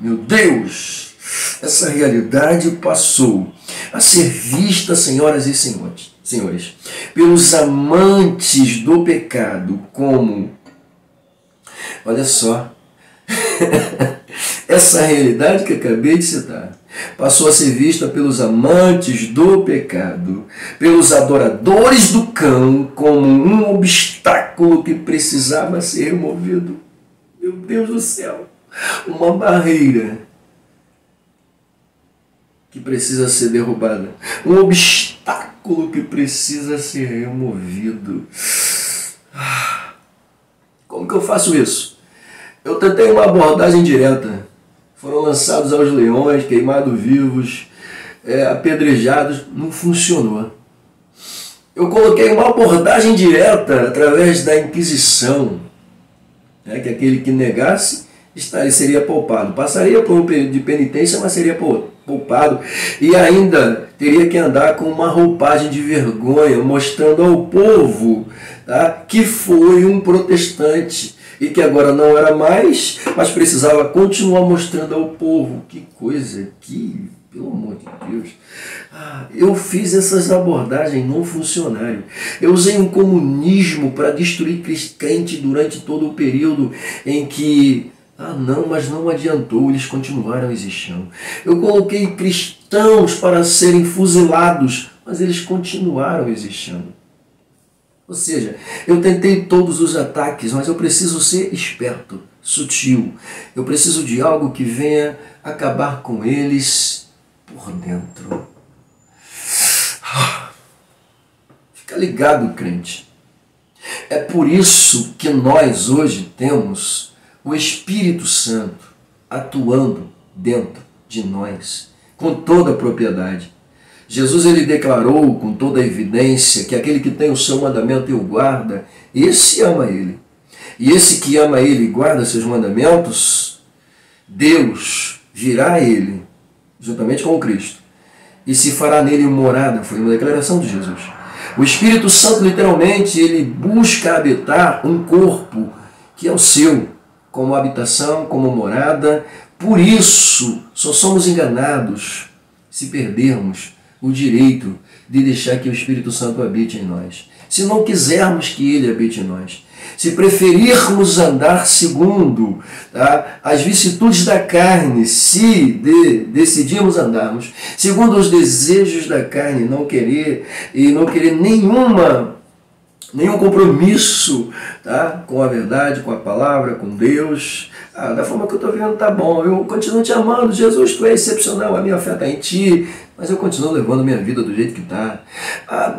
Meu Deus! Essa realidade passou a ser vista, senhoras e senhores, pelos amantes do pecado como... Olha só, essa realidade que acabei de citar passou a ser vista pelos amantes do pecado, pelos adoradores do cão, como um obstáculo que precisava ser removido. Meu Deus do céu! Uma barreira que precisa ser derrubada. Um obstáculo que precisa ser removido. Como que eu faço isso? Eu tentei uma abordagem direta. Foram lançados aos leões, queimados vivos, apedrejados. Não funcionou. Eu coloquei uma abordagem direta através da Inquisição, que aquele que negasse seria poupado. Passaria por um período de penitência, mas seria poupado. E ainda teria que andar com uma roupagem de vergonha, mostrando ao povo, que foi um protestante e que agora não era mais, mas precisava continuar mostrando ao povo. Que coisa que, pelo amor de Deus. Eu fiz essas abordagens, não funcionaram. Eu usei um comunismo para destruir crente durante todo o período em que... mas não adiantou, eles continuaram existindo. Eu coloquei cristãos para serem fuzilados, mas eles continuaram existindo. Ou seja, eu tentei todos os ataques, mas eu preciso ser esperto, sutil. Eu preciso de algo que venha acabar com eles por dentro. Fica ligado, crente. É por isso que nós hoje temos o Espírito Santo atuando dentro de nós, com toda a propriedade. Jesus ele declarou com toda a evidência que aquele que tem o seu mandamento e o guarda, esse ama ele. E esse que ama ele e guarda seus mandamentos, Deus virá a ele, juntamente com o Cristo, e se fará nele morada. Foi uma declaração de Jesus. O Espírito Santo, literalmente, ele busca habitar um corpo que é o seu, como habitação, como morada. Por isso, só somos enganados se perdermos o direito de deixar que o Espírito Santo habite em nós. Se não quisermos que ele habite em nós. Se preferirmos andar segundo as vicissitudes da carne, se decidirmos andarmos segundo os desejos da carne, não querer nenhum compromisso com a verdade, com a palavra, com Deus. Da forma que eu estou vendo, tá bom, eu continuo te amando, Jesus, tu é excepcional, a minha fé está em ti, mas eu continuo levando a minha vida do jeito que está.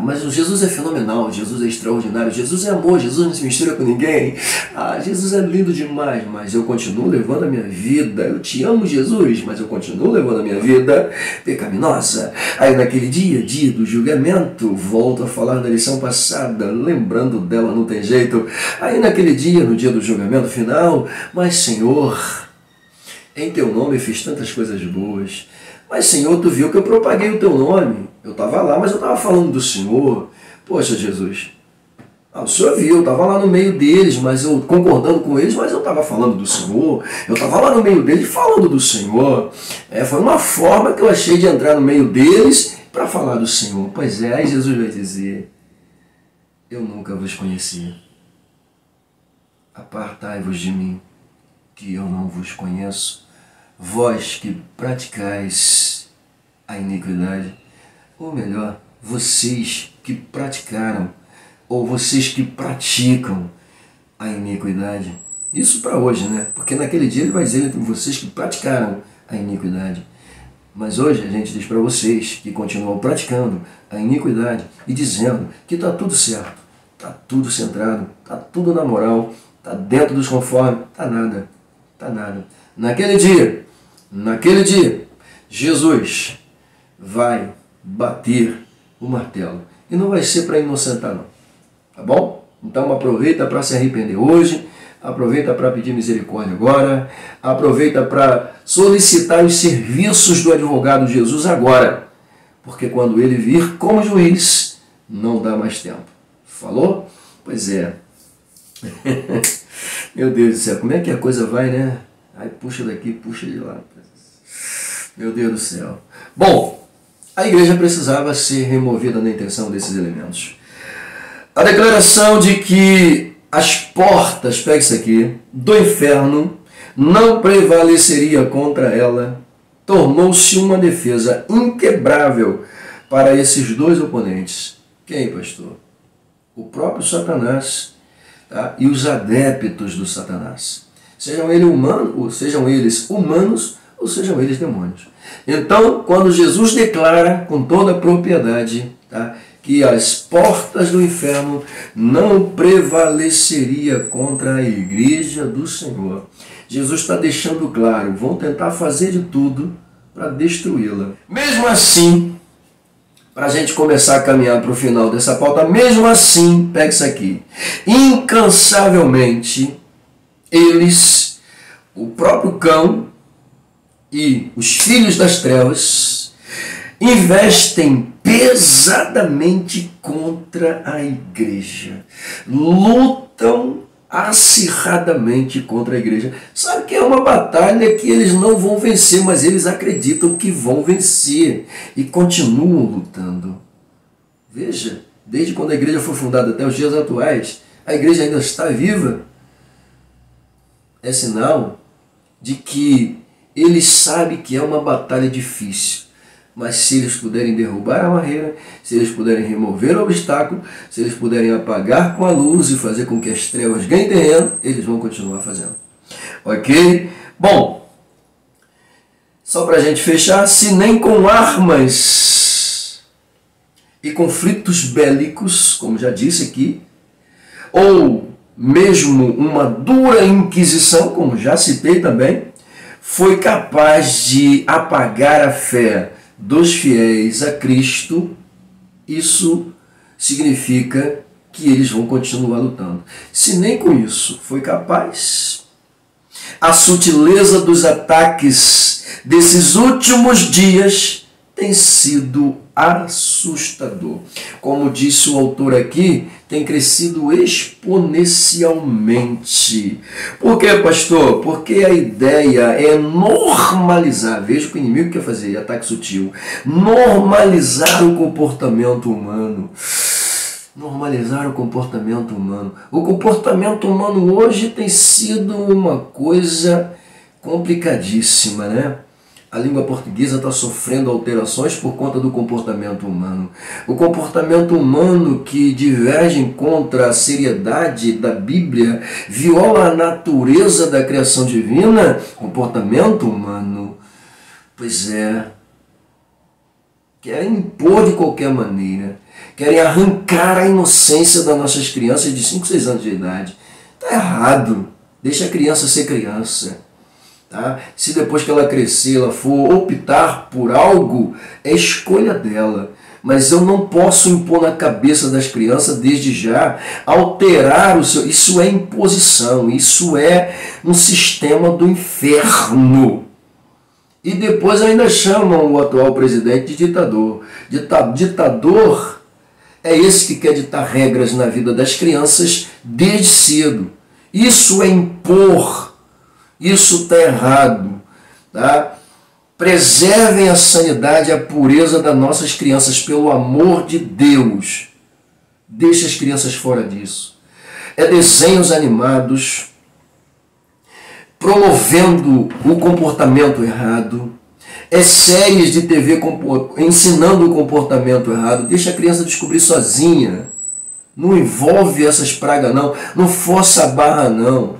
Mas o Jesus é fenomenal, Jesus é extraordinário, Jesus é amor, Jesus não se mistura com ninguém. Jesus é lindo demais, mas eu continuo levando a minha vida. Eu te amo, Jesus, mas eu continuo levando a minha vida pecaminosa. Aí naquele dia do julgamento, volto a falar da lição passada, lembrando dela não tem jeito. Aí naquele dia, no dia do julgamento final, mas Senhor, em teu nome fiz tantas coisas boas. Mas Senhor, tu viu que eu propaguei o teu nome. Eu estava lá, mas eu estava falando do Senhor. Poxa, Jesus, Ah, o Senhor viu, eu estava lá no meio deles, mas eu concordando com eles, mas eu estava falando do Senhor, eu estava lá no meio deles falando do Senhor. Foi uma forma que eu achei de entrar no meio deles para falar do Senhor. Pois é, aí Jesus vai dizer, eu nunca vos conheci. Apartai-vos de mim, que eu não vos conheço. Vós que praticais a iniquidade, ou melhor, vocês que praticaram, ou vocês que praticam a iniquidade. Isso para hoje, né? Porque naquele dia ele vai dizer entre vocês que praticaram a iniquidade. Mas hoje a gente diz para vocês que continuam praticando a iniquidade e dizendo que está tudo certo, está tudo centrado, está tudo na moral, está dentro dos conformes, está nada, está nada. Naquele dia, Jesus vai bater o martelo. E não vai ser para inocentar não, tá bom? Então aproveita para se arrepender hoje, aproveita para pedir misericórdia agora, aproveita para solicitar os serviços do advogado Jesus agora, porque quando ele vir como juiz, não dá mais tempo. Falou? Pois é. Meu Deus do céu, como é que a coisa vai, né? Aí puxa daqui, puxa de lá. Meu Deus do céu. Bom, a igreja precisava ser removida na intenção desses elementos. A declaração de que as portas, pega isso aqui, do inferno não prevaleceria contra ela, tornou-se uma defesa inquebrável para esses dois oponentes. Quem, pastor? O próprio Satanás, tá? E os adeptos do Satanás. Sejam eles humanos ou sejam eles demônios. Então, quando Jesus declara com toda a propriedade, tá, que as portas do inferno não prevaleceria contra a igreja do Senhor, Jesus está deixando claro, vão tentar fazer de tudo para destruí-la. Mesmo assim, para a gente começar a caminhar para o final dessa pauta, mesmo assim, pega isso aqui, incansavelmente, eles, o próprio cão e os filhos das trevas, investem pesadamente contra a igreja, lutam acirradamente contra a igreja. Sabe que é uma batalha que eles não vão vencer, mas eles acreditam que vão vencer e continuam lutando. Veja, desde quando a igreja foi fundada até os dias atuais, a igreja ainda está viva. É sinal de que eles sabem que é uma batalha difícil, mas se eles puderem derrubar a barreira, se eles puderem remover o obstáculo, se eles puderem apagar com a luz e fazer com que as trevas ganhem terreno, eles vão continuar fazendo. Ok? Bom, só para a gente fechar, se nem com armas e conflitos bélicos, como já disse aqui, ou mesmo uma dura inquisição, como já citei também, foi capaz de apagar a fé dos fiéis a Cristo, isso significa que eles vão continuar lutando. Se nem com isso foi capaz, a sutileza dos ataques desses últimos dias tem sido assustador. Como disse o autor aqui, tem crescido exponencialmente. Por quê, pastor? Porque a ideia é normalizar, veja o que o inimigo quer fazer, ataque sutil, normalizar o comportamento humano. Normalizar o comportamento humano. O comportamento humano hoje tem sido uma coisa complicadíssima, né? A língua portuguesa está sofrendo alterações por conta do comportamento humano. O comportamento humano que diverge contra a seriedade da Bíblia, viola a natureza da criação divina, comportamento humano, pois é, querem impor de qualquer maneira, querem arrancar a inocência das nossas crianças de 5, 6 anos de idade. Está errado, deixa a criança ser criança. Tá? Se depois que ela crescer, ela for optar por algo, é escolha dela. Mas eu não posso impor na cabeça das crianças desde já, alterar o seu... Isso é imposição, isso é um sistema do inferno. E depois ainda chamam o atual presidente de ditador. Ditador é esse que quer ditar regras na vida das crianças desde cedo. Isso é impor, isso está errado, tá? Preservem a sanidade e a pureza das nossas crianças, pelo amor de Deus. Deixe as crianças fora disso. É desenhos animados promovendo o comportamento errado. É séries de TV ensinando o comportamento errado. Deixa a criança descobrir sozinha. Não envolve essas pragas não. Não força a barra não.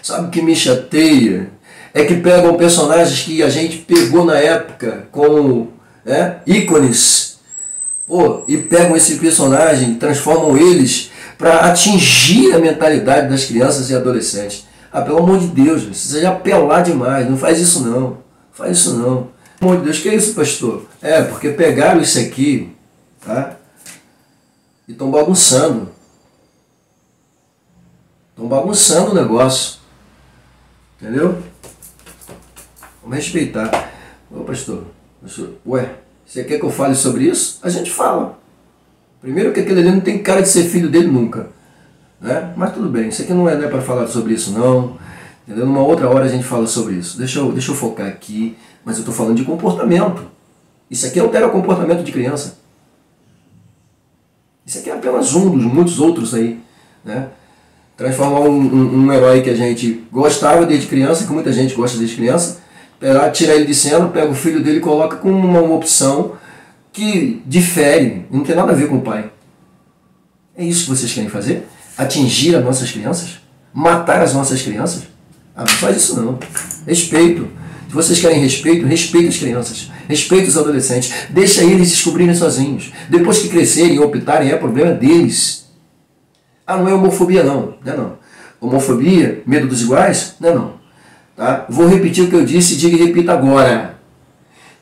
Sabe o que me chateia? É que pegam personagens que a gente pegou na época como ícones, e pegam esse personagem, transformam eles para atingir a mentalidade das crianças e adolescentes. Pelo amor de Deus, você já apelar demais, não faz isso não, faz isso não. Pelo amor de Deus, que é isso, pastor? Porque pegaram isso aqui, tá? E estão bagunçando. Estão bagunçando o negócio. Entendeu? Vamos respeitar. Ô pastor, você quer que eu fale sobre isso? A gente fala. Primeiro que aquele ali não tem cara de ser filho dele nunca. Né? Mas tudo bem, isso aqui não é para falar sobre isso não. Entendeu? Numa outra hora a gente fala sobre isso. Deixa eu focar aqui, mas eu estou falando de comportamento. Isso aqui altera o comportamento de criança. Isso aqui é apenas um dos muitos outros aí. Né? Transformar um herói que a gente gostava desde criança, que muita gente gosta desde criança, tirar ele de cena, pega o filho dele e coloca com uma opção que difere, não tem nada a ver com o pai. É isso que vocês querem fazer? Atingir as nossas crianças? Matar as nossas crianças? Não faz isso não. Respeito. Se vocês querem respeito, respeite as crianças. Respeite os adolescentes. Deixa eles descobrirem sozinhos. Depois que crescerem e optarem, é problema deles. Não é homofobia não. Não é não. Homofobia, medo dos iguais? Não é não. Tá? Vou repetir o que eu disse e diga e repita agora.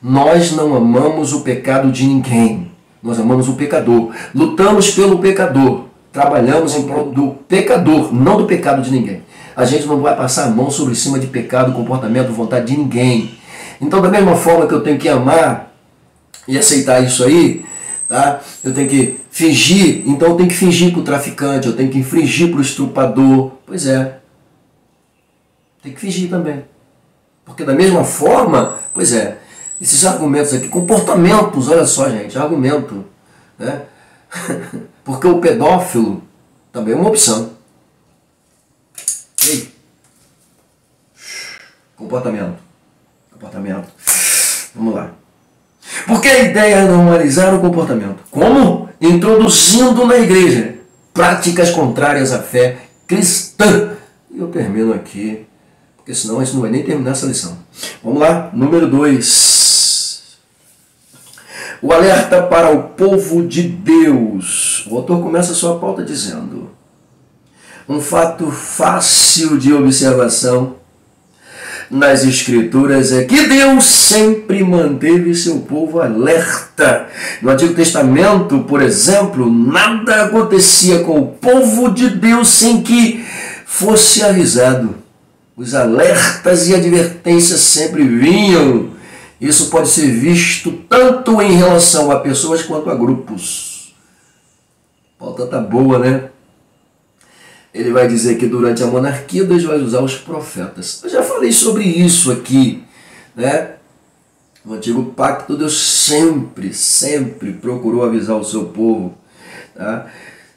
Nós não amamos o pecado de ninguém. Nós amamos o pecador. Lutamos pelo pecador. Trabalhamos em prol do pecador, não do pecado de ninguém. A gente não vai passar a mão sobre cima de pecado, comportamento, vontade de ninguém. Então, da mesma forma que eu tenho que amar e aceitar isso aí, tá? Eu tenho que fingir. Então eu tenho que fingir para o traficante, eu tenho que fingir para o estuprador. Pois é. Tem que fingir também. Porque da mesma forma, esses argumentos aqui, comportamentos, olha só gente, argumento. Né? Porque o pedófilo também é uma opção. Ei. Comportamento. Vamos lá. Porque a ideia é normalizar o comportamento. Como? Introduzindo na igreja práticas contrárias à fé cristã. E eu termino aqui. Porque senão a gente não vai nem terminar essa lição. Vamos lá, número 2. O alerta para o povo de Deus. O autor começa a sua pauta dizendo: um fato fácil de observação nas Escrituras é que Deus sempre manteve seu povo alerta. No Antigo Testamento, por exemplo, nada acontecia com o povo de Deus sem que fosse avisado. Os alertas e advertências sempre vinham. Isso pode ser visto tanto em relação a pessoas quanto a grupos. A pauta tá boa, né? Ele vai dizer que durante a monarquia Deus vai usar os profetas. Eu já falei sobre isso aqui, né? No Antigo Pacto, Deus sempre procurou avisar o seu povo. Tá?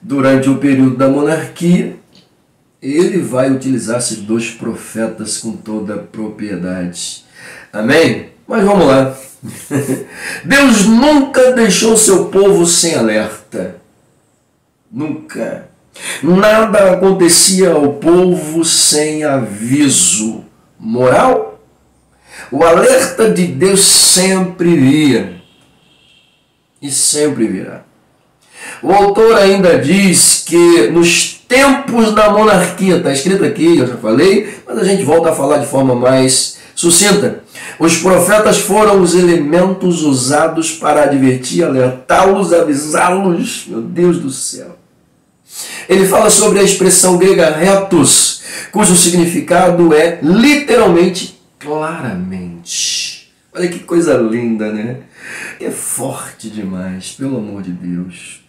Durante o período da monarquia, ele vai utilizar esses 2 profetas com toda a propriedade. Amém? Mas vamos lá. Deus nunca deixou seu povo sem alerta. Nunca. Nada acontecia ao povo sem aviso. Moral? O alerta de Deus sempre via. E sempre virá. O autor ainda diz que nos tempos da monarquia, está escrito aqui, eu já falei, mas a gente volta a falar de forma mais sucinta. Os profetas foram os elementos usados para advertir, alertá-los, avisá-los. Meu Deus do céu. Ele fala sobre a expressão grega retos, cujo significado é literalmente claramente. Olha que coisa linda, né? É forte demais, pelo amor de Deus.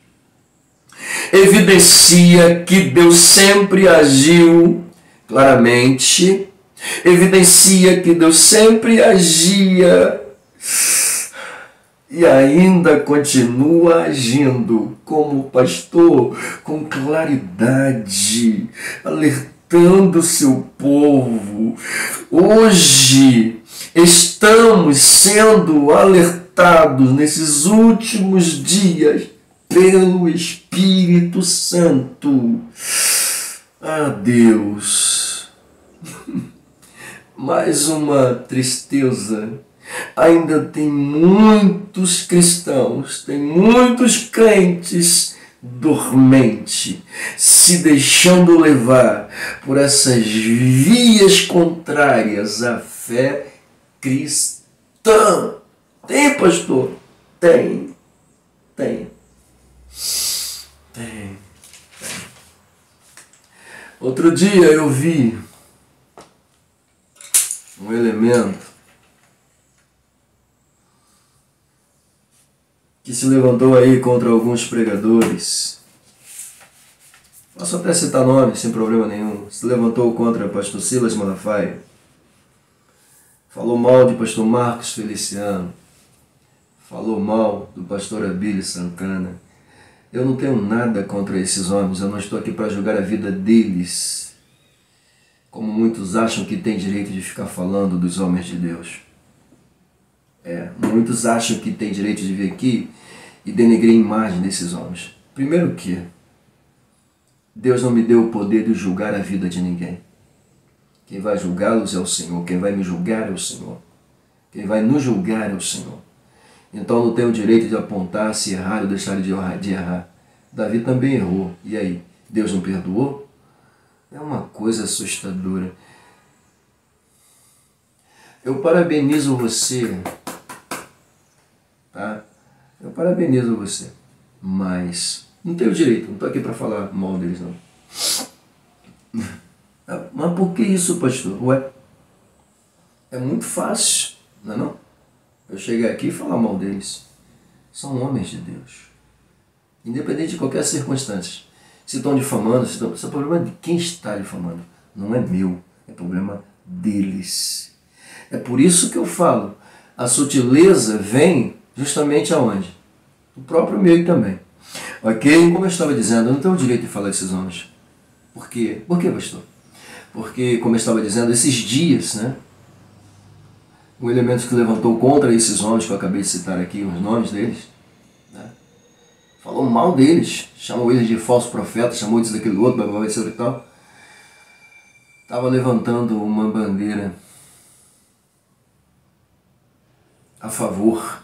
evidencia que Deus sempre agiu claramente, evidencia que Deus sempre agia e ainda continua agindo como pastor, com claridade, alertando seu povo. Hoje estamos sendo alertados nesses últimos dias pelo Espírito Santo. Ah, Deus! Mais uma tristeza. Ainda tem muitos cristãos, tem muitos crentes dormentes, se deixando levar por essas vias contrárias à fé cristã. Tem, pastor? Tem. Outro dia eu vi um elemento que se levantou aí contra alguns pregadores. Posso até citar nomes, sem problema nenhum. Se levantou contra pastor Silas Malafaia. Falou mal de pastor Marcos Feliciano. Falou mal do pastor Abílio Santana. Eu não tenho nada contra esses homens. Eu não estou aqui para julgar a vida deles, como muitos acham que tem direito de ficar falando dos homens de Deus. Muitos acham que tem direito de vir aqui e denegrir a imagem desses homens. Primeiro que Deus não me deu o poder de julgar a vida de ninguém. Quem vai julgá-los é o Senhor. Quem vai me julgar é o Senhor. Quem vai nos julgar é o Senhor. Então eu não tenho o direito de apontar se errar ou deixar de errar. Davi também errou. E aí? Deus não perdoou? É uma coisa assustadora. Eu parabenizo você, tá? Eu parabenizo você, mas não tenho direito, não estou aqui para falar mal deles, não. Mas por que isso, pastor? Ué, é muito fácil, não é não? Eu chegar aqui e falar mal deles. São homens de Deus. Independente de qualquer circunstância. Se estão difamando, isso é problema de quem está difamando. Não é meu, é problema deles. É por isso que eu falo, a sutileza vem justamente aonde? Do próprio meio também. Ok? Como eu estava dizendo, eu não tenho o direito de falar desses homens. Por quê? Por quê, pastor? Porque, como eu estava dizendo, esses dias, né? O elemento que levantou contra esses homens, que eu acabei de citar aqui, os nomes deles, né? Falou mal deles, chamou eles de falso profeta, chamou eles daquele outro, blá, e tal. Estava levantando uma bandeira a favor.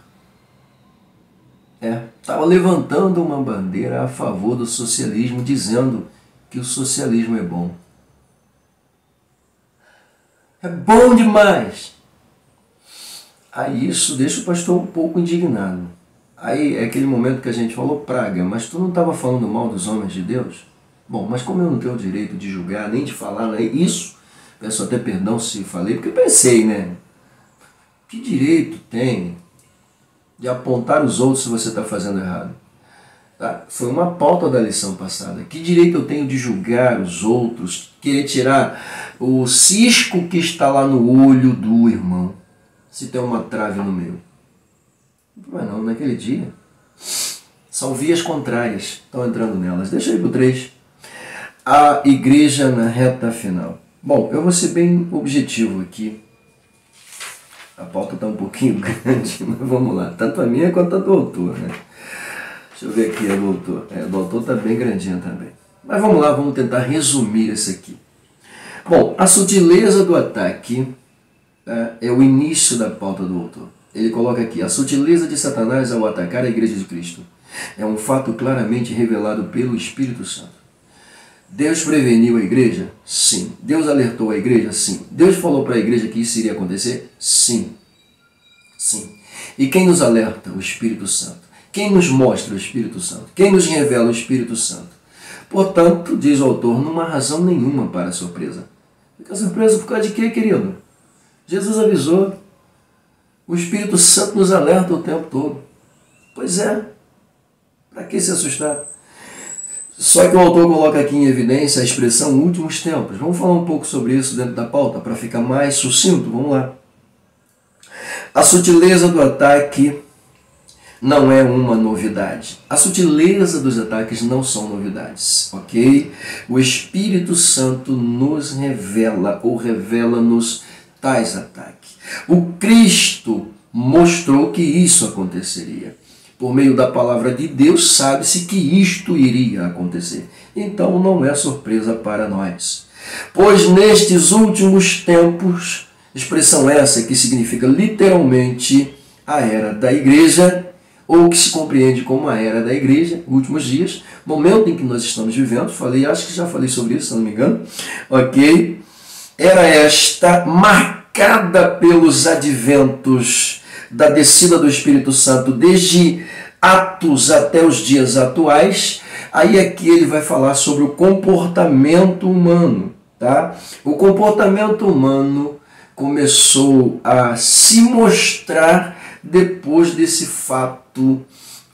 Estava levantando uma bandeira a favor do socialismo, dizendo que o socialismo é bom. É bom demais! Aí isso deixa o pastor um pouco indignado. Aí é aquele momento que a gente falou, praga, mas tu não estava falando mal dos homens de Deus? Bom, mas como eu não tenho o direito de julgar, nem de falar, né, isso, peço até perdão se falei, porque pensei, né? Que direito tem de apontar os outros se você está fazendo errado? Tá? Foi uma pauta da lição passada. Que direito eu tenho de julgar os outros, querer tirar o cisco que está lá no olho do irmão, se tem uma trave no meu? Mas não, naquele dia. São vias contrárias, estão entrando nelas. Deixa eu ir para o 3. A igreja na reta final. Bom, eu vou ser bem objetivo aqui. A pauta está um pouquinho grande, mas vamos lá. Tanto a minha quanto a do autor, né? Deixa eu ver aqui a do autor. A do autor está bem grandinha também. Mas vamos lá, vamos tentar resumir isso aqui. Bom, a sutileza do ataque é o início da pauta do autor. Ele coloca aqui, a sutileza de Satanás ao atacar a igreja de Cristo é um fato claramente revelado pelo Espírito Santo. Deus preveniu a igreja? Sim. Deus alertou a igreja? Sim. Deus falou para a igreja que isso iria acontecer? Sim. Sim. E quem nos alerta? O Espírito Santo. Quem nos mostra? O Espírito Santo. Quem nos revela? O Espírito Santo. Portanto, diz o autor, não há razão nenhuma para a surpresa. Fica surpreso por causa de quê, querido? Jesus avisou. O Espírito Santo nos alerta o tempo todo. Pois é. Para que se assustar? Só que o autor coloca aqui em evidência a expressão últimos tempos. Vamos falar um pouco sobre isso dentro da pauta para ficar mais sucinto. Vamos lá. A sutileza do ataque não é uma novidade. A sutileza dos ataques não são novidades, ok? O Espírito Santo nos revela ou revela-nos tais ataques. O Cristo mostrou que isso aconteceria. Por meio da palavra de Deus, sabe-se que isto iria acontecer. Então não é surpresa para nós. Pois nestes últimos tempos, expressão essa que significa literalmente a era da igreja, ou que se compreende como a era da igreja, últimos dias, momento em que nós estamos vivendo, acho que já falei sobre isso, se não me engano, ok? Era esta marcada pelos adventos da descida do Espírito Santo, desde Atos até os dias atuais. Aí aqui ele vai falar sobre o comportamento humano, tá? O comportamento humano começou a se mostrar depois desse fato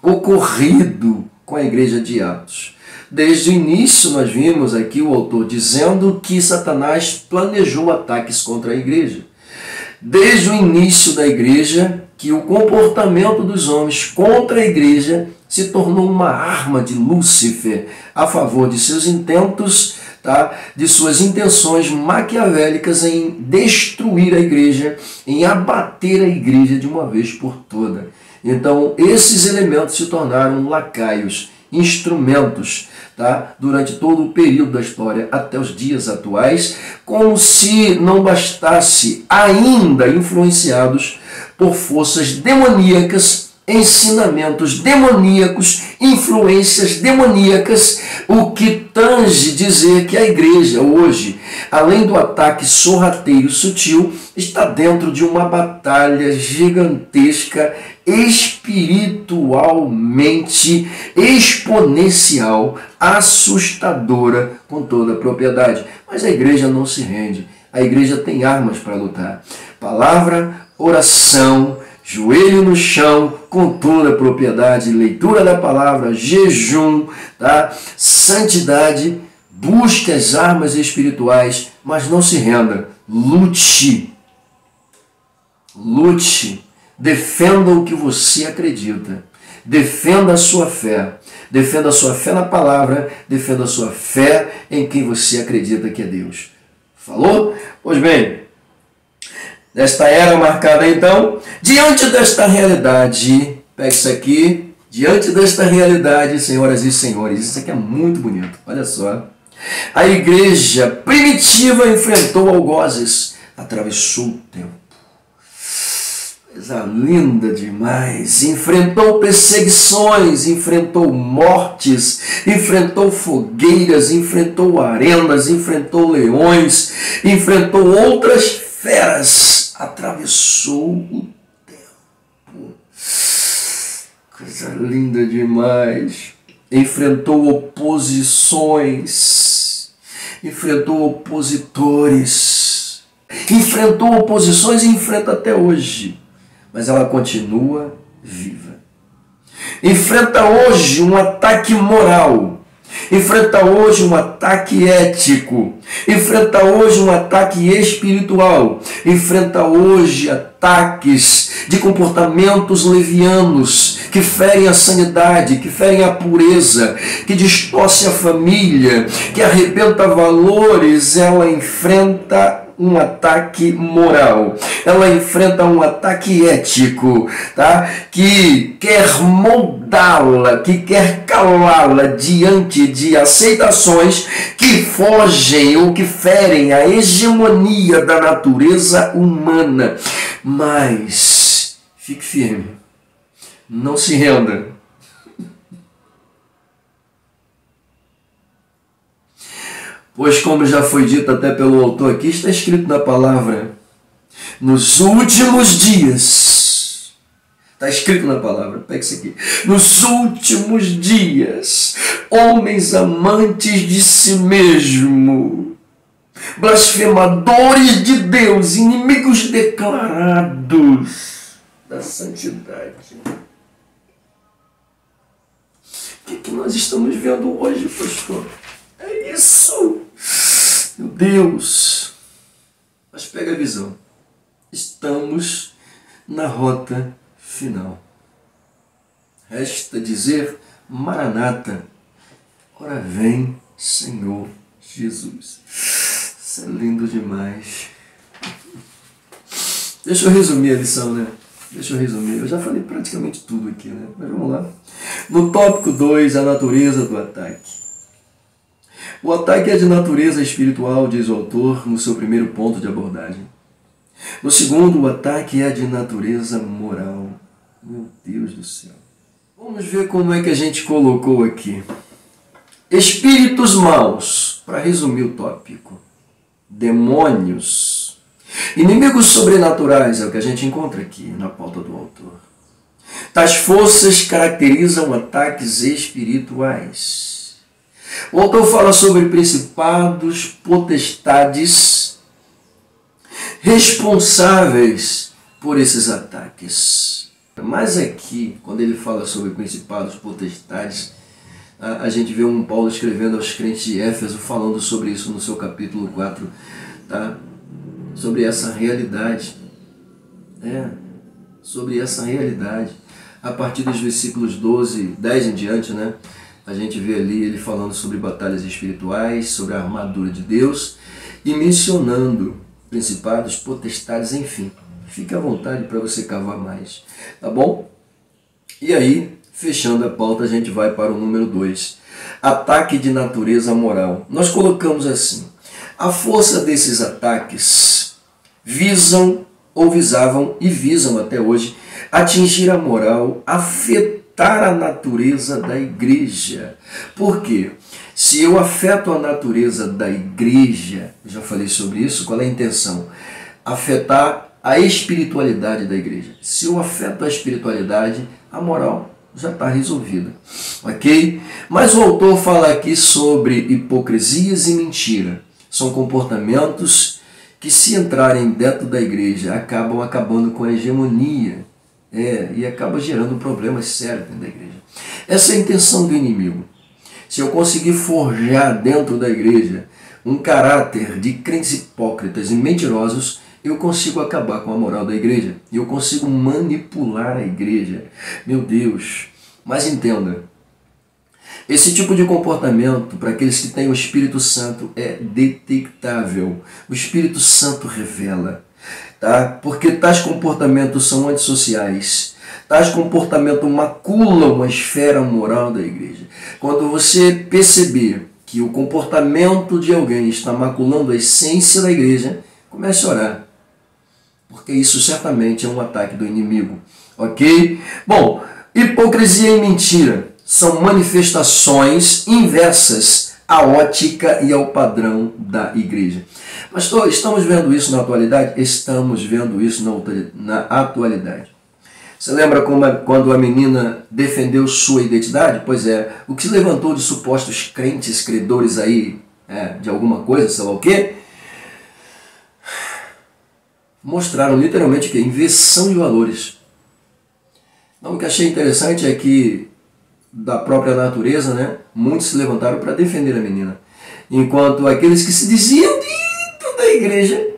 ocorrido com a igreja de Atos. Desde o início nós vimos aqui o autor dizendo que Satanás planejou ataques contra a igreja. Desde o início da igreja, que o comportamento dos homens contra a igreja se tornou uma arma de Lúcifer a favor de seus intentos, de suas intenções maquiavélicas em destruir a igreja, em abater a igreja de uma vez por toda. Então, esses elementos se tornaram lacaios, instrumentos, durante todo o período da história até os dias atuais, como se não bastasse, ainda influenciados por forças demoníacas, ensinamentos demoníacos, influências demoníacas, o que tange dizer que a igreja hoje, além do ataque sorrateiro sutil, está dentro de uma batalha gigantesca, espiritualmente exponencial, assustadora com toda a propriedade. Mas a igreja não se rende, a igreja tem armas para lutar. Palavra, oração, joelho no chão, com toda a propriedade, leitura da palavra, jejum, santidade, busque as armas espirituais, mas não se renda, lute, defenda o que você acredita, defenda a sua fé na palavra, defenda a sua fé em quem você acredita que é Deus. Falou? Pois bem, nesta era marcada então, diante desta realidade, pega isso aqui, diante desta realidade, senhoras e senhores, isso aqui é muito bonito, olha só. A igreja primitiva enfrentou algozes, atravessou o tempo. Coisa linda demais, enfrentou perseguições, enfrentou mortes, enfrentou fogueiras, enfrentou arenas, enfrentou leões, enfrentou outras feras, atravessou o tempo. Coisa linda demais. Enfrentou oposições, enfrentou opositores, enfrentou oposições e enfrenta até hoje. Mas ela continua viva. Enfrenta hoje um ataque moral. Enfrenta hoje um ataque ético. Enfrenta hoje um ataque espiritual. Enfrenta hoje ataques de comportamentos levianos que ferem a sanidade, que ferem a pureza, que distorcem a família, que arrebenta valores. Ela enfrenta um ataque moral, ela enfrenta um ataque ético, que quer moldá-la, que quer calá-la diante de aceitações que fogem ou que ferem a hegemonia da natureza humana. Mas fique firme, não se renda. Pois, como já foi dito até pelo autor aqui, está escrito na palavra, nos últimos dias, está escrito na palavra, pega isso aqui, nos últimos dias, homens amantes de si mesmo, blasfemadores de Deus, inimigos declarados da santidade, que nós estamos vendo hoje, pastor? É isso! Meu Deus! Mas pega a visão. Estamos na rota final. Resta dizer, Maranata, ora vem, Senhor Jesus. Isso é lindo demais. Deixa eu resumir a lição, né? Deixa eu resumir. Eu já falei praticamente tudo aqui, né? Mas vamos lá. No tópico 2, a natureza do ataque. O ataque é de natureza espiritual, diz o autor no seu primeiro ponto de abordagem. No segundo, o ataque é de natureza moral. Meu Deus do céu. Vamos ver como é que a gente colocou aqui. Espíritos maus, para resumir o tópico. Demônios. Inimigos sobrenaturais é o que a gente encontra aqui na pauta do autor. Tais forças caracterizam ataques espirituais. O autor fala sobre principados, potestades responsáveis por esses ataques. Mas aqui, quando ele fala sobre principados, potestades, a gente vê um Paulo escrevendo aos crentes de Éfeso, falando sobre isso no seu capítulo 4, tá? Sobre essa realidade. Sobre essa realidade. A partir dos versículos 10 em diante, né? A gente vê ali ele falando sobre batalhas espirituais, sobre a armadura de Deus e mencionando principados, potestades, enfim. Fique à vontade para você cavar mais, tá bom? E aí, fechando a pauta, a gente vai para o número 2. Ataque de natureza moral. Nós colocamos assim. A força desses ataques visam ou visavam e visam até hoje atingir a moral, afetar a natureza da igreja. Por quê? Se eu afeto a natureza da igreja, eu já falei sobre isso, qual é a intenção? Afetar a espiritualidade da igreja. Se eu afeto a espiritualidade, a moral já está resolvida. Ok? Mas o autor fala aqui sobre hipocrisias e mentira. São comportamentos que, se entrarem dentro da igreja, acabam acabando com a hegemonia. E acaba gerando problemas sérios dentro da igreja. Essa é a intenção do inimigo. Se eu conseguir forjar dentro da igreja um caráter de crentes hipócritas e mentirosos, eu consigo acabar com a moral da igreja. E eu consigo manipular a igreja. Meu Deus! Mas entenda, esse tipo de comportamento, para aqueles que têm o Espírito Santo, é detectável. O Espírito Santo revela. Tá? Porque tais comportamentos são antissociais. Tais comportamentos maculam a esfera moral da igreja. Quando você perceber que o comportamento de alguém está maculando a essência da igreja, comece a orar. Porque isso certamente é um ataque do inimigo. Ok? Bom, hipocrisia e mentira são manifestações inversas à ótica e ao padrão da igreja. Pastor, estamos vendo isso na atualidade? Estamos vendo isso na atualidade. Você lembra quando a menina defendeu sua identidade? Pois é, o que se levantou de supostos crentes, credores aí, de alguma coisa, sei lá o quê, mostraram literalmente que inversão de valores. Então, o que achei interessante é que, da própria natureza, né, muitos se levantaram para defender a menina. Enquanto aqueles que se diziam dentro da igreja,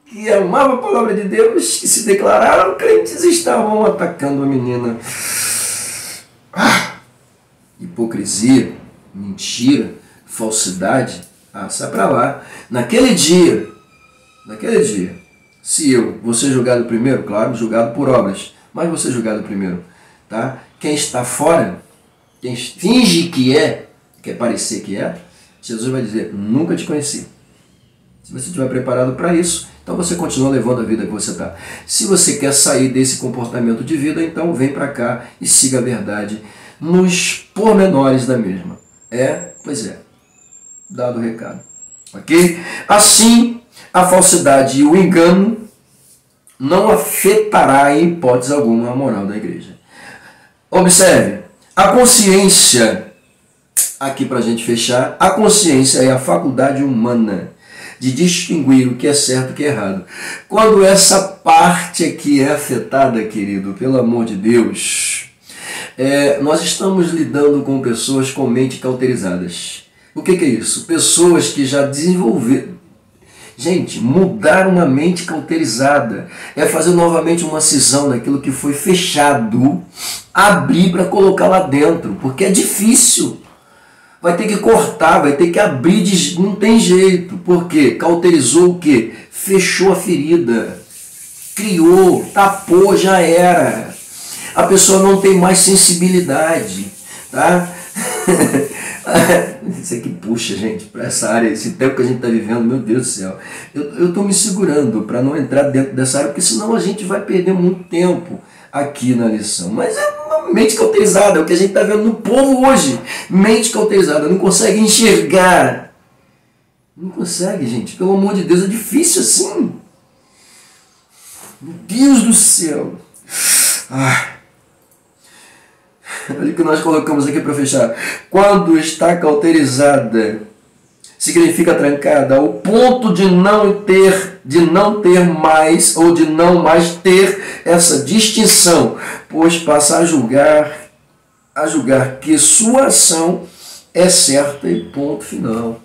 que amavam a palavra de Deus, que se declararam crentes, estavam atacando a menina. Hipocrisia, mentira, falsidade, sai para lá. Naquele dia, se eu vou ser julgado primeiro, claro, julgado por obras, mas vou ser julgado primeiro, tá? Quem está fora, quem finge que quer parecer que é, Jesus vai dizer, nunca te conheci. Se você estiver preparado para isso, então você continua levando a vida que você está. Se você quer sair desse comportamento de vida, então vem para cá e siga a verdade nos pormenores da mesma. Pois é, dado o recado. Ok? Assim, a falsidade e o engano não afetará em hipótese alguma a moral da igreja. Observe, a consciência, aqui para a gente fechar, a consciência é a faculdade humana de distinguir o que é certo e o que é errado. Quando essa parte aqui é afetada, querido, pelo amor de Deus, Nós estamos lidando com pessoas com mente cauterizadas. O que é isso? Pessoas que já desenvolveram. Gente, mudar uma mente cauterizada é fazer novamente uma cisão daquilo que foi fechado, abrir para colocar lá dentro, porque é difícil. Vai ter que cortar, vai ter que abrir, não tem jeito. Por quê? Cauterizou o quê? Fechou a ferida, criou, tapou, já era. A pessoa não tem mais sensibilidade, tá? Isso aqui puxa, gente, para essa área, esse tempo que a gente está vivendo, meu Deus do céu. Eu estou me segurando para não entrar dentro dessa área, porque senão a gente vai perder muito tempo aqui na lição. Mas é uma mente cauterizada, é o que a gente está vendo no povo hoje. Mente cauterizada, não consegue enxergar. Não consegue, gente, pelo amor de Deus, é difícil assim. Meu Deus do céu. Olha o que nós colocamos aqui para fechar. Quando está cauterizada, significa trancada, ao ponto de não ter mais, ou de não mais ter essa distinção, pois passa a julgar que sua ação é certa e ponto final.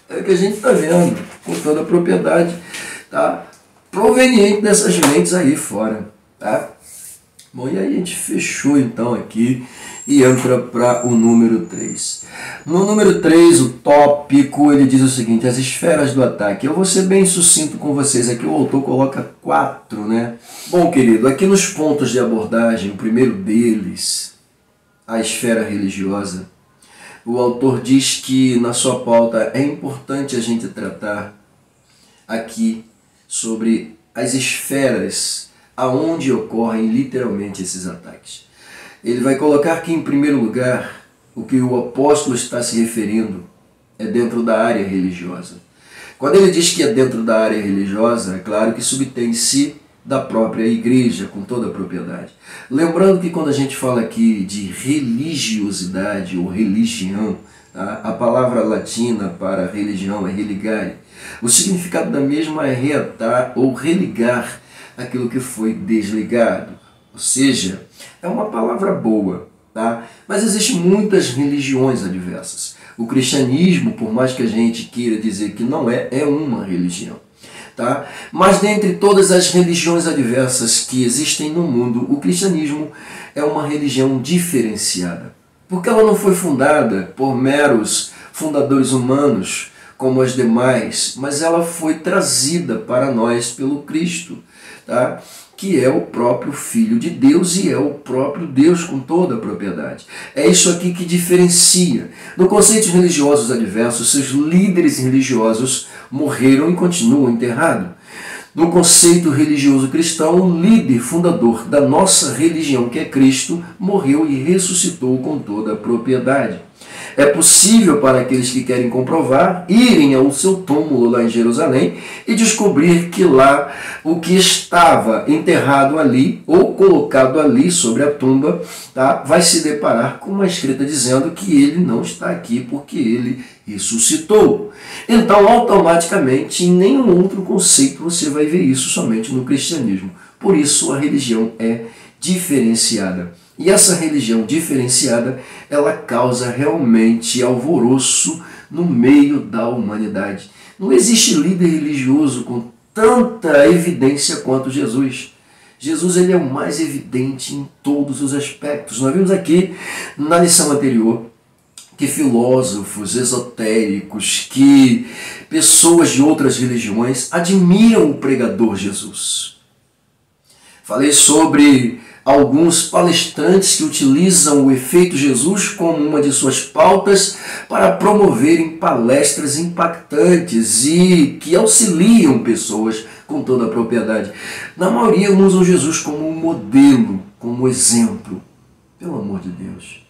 É o que a gente está vendo, com toda a propriedade, tá? Proveniente dessas mentes aí fora, tá? Bom, e aí a gente fechou então aqui e entra para o número 3. No número 3, o tópico, ele diz o seguinte: as esferas do ataque. Eu vou ser bem sucinto com vocês aqui, o autor coloca 4, né? Bom, querido, aqui nos pontos de abordagem, o primeiro deles, a esfera religiosa, o autor diz que na sua pauta é importante a gente tratar aqui sobre as esferas aonde ocorrem literalmente esses ataques. Ele vai colocar que, em primeiro lugar, o que o apóstolo está se referindo é dentro da área religiosa. Quando ele diz que é dentro da área religiosa, é claro que subtém-se da própria igreja, com toda a propriedade. Lembrando que quando a gente fala aqui de religiosidade ou religião, tá? A palavra latina para religião é religare. O significado da mesma é reatar ou religar aquilo que foi desligado. Ou seja, é uma palavra boa, tá? Mas existem muitas religiões adversas. O cristianismo, por mais que a gente queira dizer que não é uma religião, tá? Mas dentre todas as religiões adversas que existem no mundo, o cristianismo é uma religião diferenciada. Porque ela não foi fundada por meros fundadores humanos, como as demais, mas ela foi trazida para nós pelo Cristo, tá? Que é o próprio Filho de Deus e é o próprio Deus com toda a propriedade. É isso aqui que diferencia. No conceito religiosos adversos, seus líderes religiosos morreram e continuam enterrados. No conceito religioso cristão, o líder fundador da nossa religião, que é Cristo, morreu e ressuscitou com toda a propriedade. É possível para aqueles que querem comprovar irem ao seu túmulo lá em Jerusalém e descobrir que lá o que estava enterrado ali ou colocado ali sobre a tumba, tá, vai se deparar com uma escrita dizendo que ele não está aqui porque ele ressuscitou. Então, automaticamente, em nenhum outro conceito você vai ver isso, somente no cristianismo. Por isso, a religião é diferenciada. E essa religião diferenciada, ela causa realmente alvoroço no meio da humanidade. Não existe líder religioso com tanta evidência quanto Jesus. Jesus, ele é o mais evidente em todos os aspectos. Nós vimos aqui na lição anterior que filósofos esotéricos, que pessoas de outras religiões admiram o pregador Jesus. Falei sobre alguns palestrantes que utilizam o efeito Jesus como uma de suas pautas para promoverem palestras impactantes e que auxiliam pessoas com toda a propriedade. Na maioria usam Jesus como um modelo, como exemplo. Pelo amor de Deus.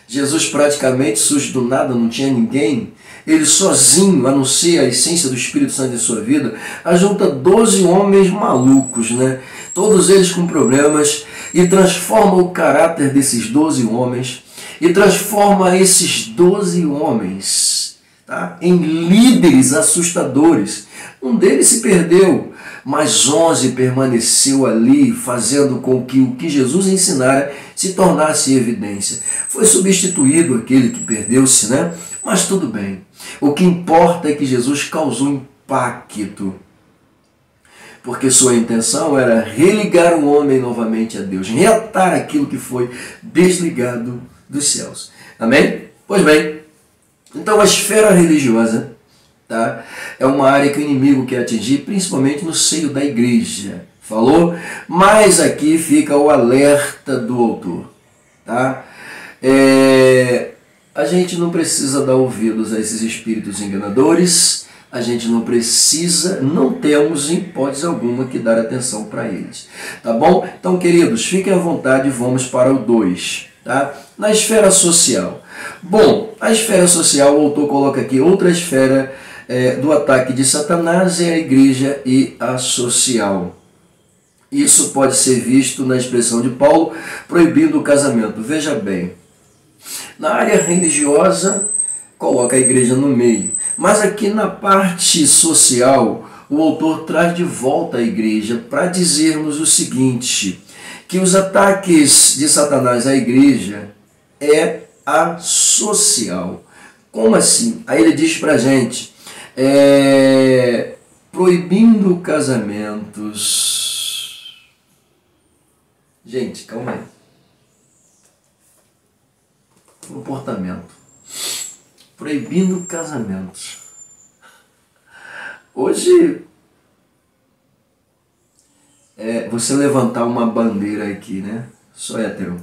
Jesus praticamente surge do nada, não tinha ninguém. Ele sozinho anuncia a essência do Espírito Santo em sua vida. Ajunta 12 homens malucos, né? Todos eles com problemas, e transforma o caráter desses 12 homens, e transforma esses 12 homens tá? Em líderes assustadores. Um deles se perdeu, mas 11 permaneceu ali, fazendo com que o que Jesus ensinara se tornasse evidência. Foi substituído aquele que perdeu-se, né? Mas tudo bem. O que importa é que Jesus causou impacto, porque sua intenção era religar o homem novamente a Deus, reatar aquilo que foi desligado dos céus. Amém? Pois bem, então a esfera religiosa, tá, é uma área que o inimigo quer atingir, principalmente no seio da igreja. Falou? Mas aqui fica o alerta do autor. Tá? A gente não precisa dar ouvidos a esses espíritos enganadores. A gente não precisa, não temos em hipótese alguma que dar atenção para eles. Tá bom? Então, queridos, fiquem à vontade e vamos para o 2. Tá? Na esfera social. Bom, a esfera social, o autor coloca aqui outra esfera do ataque de Satanás, é a igreja e a social. Isso pode ser visto na expressão de Paulo, proibindo o casamento. Veja bem, na área religiosa, coloca a igreja no meio. Mas aqui na parte social, o autor traz de volta a igreja para dizer-nos o seguinte, que os ataques de Satanás à igreja é a social. Como assim? Aí ele diz para a gente, proibindo casamentos. Gente, calma aí. Comportamento. Proibindo casamentos. Hoje, você levantar uma bandeira aqui, né? Sou hétero.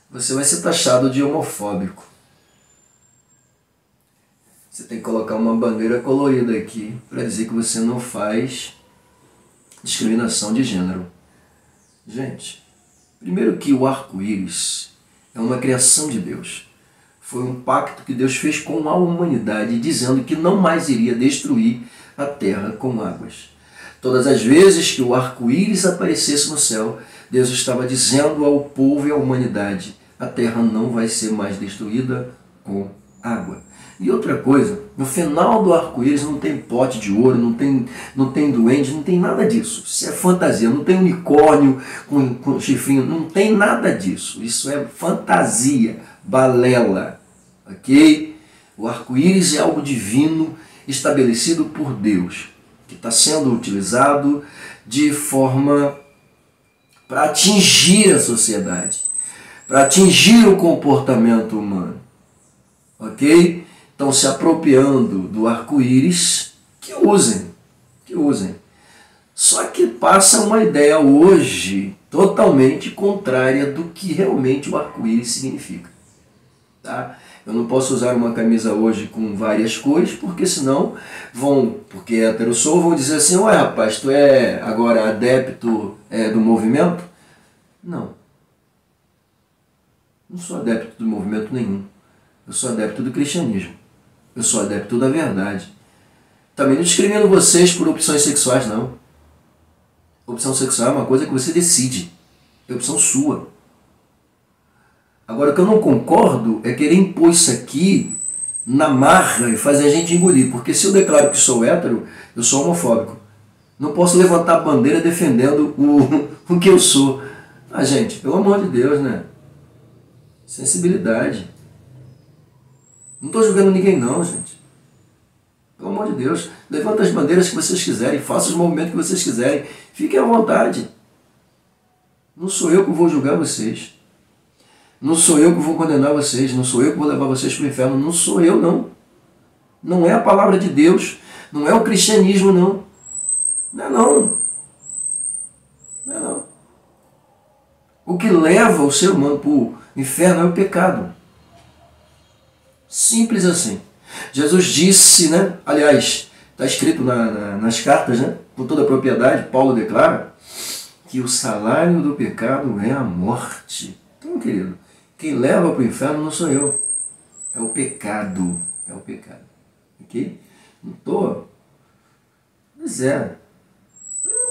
Você vai ser taxado de homofóbico. Você tem que colocar uma bandeira colorida aqui para dizer que você não faz discriminação de gênero. Gente, primeiro que o arco-íris é uma criação de Deus. Foi um pacto que Deus fez com a humanidade, dizendo que não mais iria destruir a terra com águas. Todas as vezes que o arco-íris aparecesse no céu, Deus estava dizendo ao povo e à humanidade, a terra não vai ser mais destruída com água. E outra coisa, no final do arco-íris não tem pote de ouro, não tem duende, não tem nada disso. Isso é fantasia, não tem unicórnio com chifrinho, não tem nada disso. Isso é fantasia, balela, ok? O arco-íris é algo divino estabelecido por Deus, que está sendo utilizado de forma para atingir a sociedade, para atingir o comportamento humano, ok? Estão se apropriando do arco-íris, que usem. Só que passa uma ideia hoje totalmente contrária do que realmente o arco-íris significa. Tá? Eu não posso usar uma camisa hoje com várias cores, porque senão porque hétero sou, vão dizer assim, ué rapaz, tu é agora adepto do movimento? Não. Não sou adepto do movimento nenhum. Eu sou adepto do cristianismo. Eu sou adepto da verdade. Também não discrimino vocês por opções sexuais, não. Opção sexual é uma coisa que você decide. É opção sua. Agora, o que eu não concordo é querer impor isso aqui na marra e fazer a gente engolir. Porque se eu declaro que sou hétero, eu sou homofóbico. Não posso levantar a bandeira defendendo o que eu sou. Ah, gente, pelo amor de Deus, né? Sensibilidade. Não estou julgando ninguém não, gente. Pelo amor de Deus. Levanta as bandeiras que vocês quiserem, façam os movimentos que vocês quiserem. Fiquem à vontade. Não sou eu que vou julgar vocês. Não sou eu que vou condenar vocês. Não sou eu que vou levar vocês para o inferno. Não sou eu, não. Não é a palavra de Deus. Não é o cristianismo, não. Não é não. Não é não. O que leva o ser humano para o inferno é o pecado. Simples assim. Jesus disse, né? Aliás, está escrito nas cartas, né? Com toda a propriedade, Paulo declara que o salário do pecado é a morte. Então, querido, quem leva para o inferno não sou eu. É o pecado. É o pecado. Ok? Não estou. Pois é.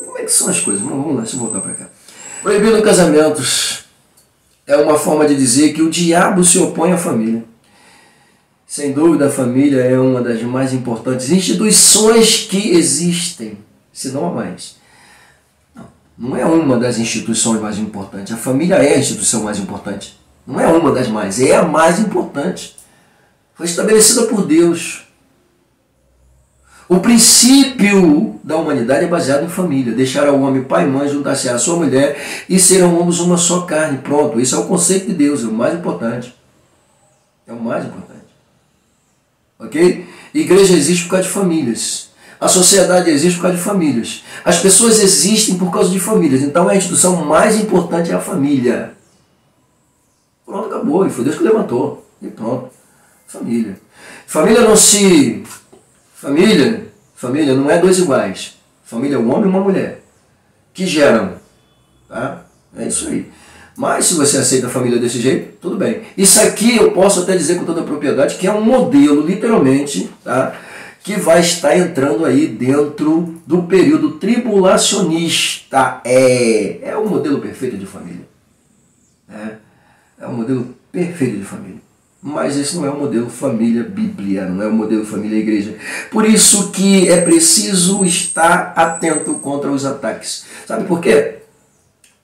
Como é que são as coisas? Vamos lá, deixa eu voltar para cá. Proibindo casamentos é uma forma de dizer que o diabo se opõe à família. Sem dúvida, a família é uma das mais importantes instituições que existem, se não a mais. Não é uma das instituições mais importantes. A família é a instituição mais importante. Não é uma das mais, é a mais importante. Foi estabelecida por Deus. O princípio da humanidade é baseado em família. Deixar ao homem pai e mãe, juntar-se à sua mulher e serão ambos uma só carne. Pronto, isso é o conceito de Deus, é o mais importante. É o mais importante. Ok? Igreja existe por causa de famílias. A sociedade existe por causa de famílias. As pessoas existem por causa de famílias. Então a instituição mais importante é a família. Pronto, acabou. E foi Deus que levantou. E pronto. Família. Família não é dois iguais. Família é um homem e uma mulher. Que geram. Tá? É isso aí. Mas se você aceita a família desse jeito, tudo bem. Isso aqui eu posso até dizer com toda a propriedade que é um modelo, literalmente, tá? Que vai estar entrando aí dentro do período tribulacionista. É o modelo perfeito de família. É o modelo perfeito de família. Mas esse não é o modelo família Bíblia, não é o modelo família igreja. Por isso que é preciso estar atento contra os ataques. Sabe por quê?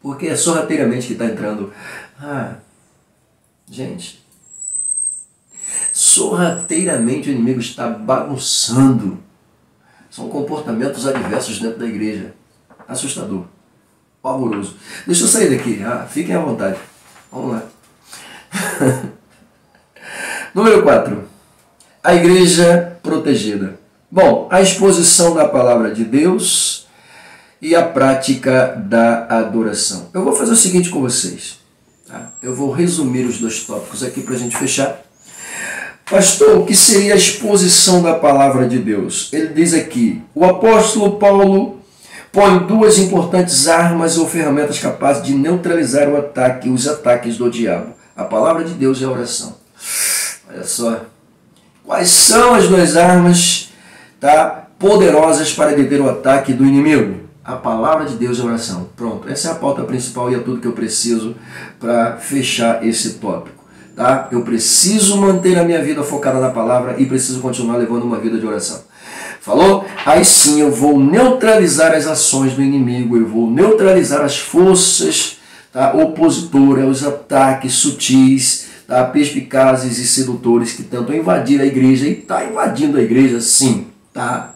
Porque é sorrateiramente que está entrando. Gente, sorrateiramente o inimigo está bagunçando. São comportamentos adversos dentro da igreja. Assustador. Pavoroso. Deixa eu sair daqui. Fiquem à vontade. Vamos lá. Número 4. A igreja protegida. Bom, a exposição da palavra de Deus e a prática da adoração. Eu vou fazer o seguinte com vocês. Tá? Eu vou resumir os dois tópicos aqui para a gente fechar. Pastor, o que seria a exposição da palavra de Deus? Ele diz aqui, o apóstolo Paulo põe duas importantes armas ou ferramentas capazes de neutralizar os ataques do diabo. A palavra de Deus e a oração. Olha só. Quais são as duas armas, tá, poderosas para deter o ataque do inimigo? A palavra de Deus e a oração. Pronto, essa é a pauta principal e é tudo que eu preciso para fechar esse tópico. Tá? Eu preciso manter a minha vida focada na palavra e preciso continuar levando uma vida de oração. Falou? Aí sim eu vou neutralizar as ações do inimigo, eu vou neutralizar as forças, tá, opositoras, os ataques sutis, tá, perspicazes e sedutores que tentam invadir a igreja e está invadindo a igreja sim. Tá?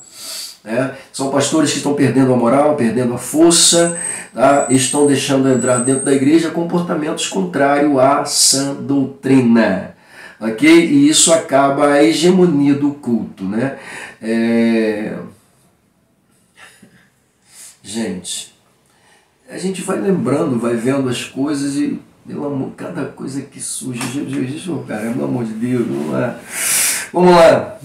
São pastores que estão perdendo a moral, perdendo a força, tá? Estão deixando entrar dentro da igreja comportamentos contrários à sã doutrina. Ok? E isso acaba a hegemonia do culto. Né? Gente, a gente vai lembrando, vai vendo as coisas e, pelo amor, cada coisa que surge, Jesus, cara, pelo amor de Deus, vamos lá. Vamos lá.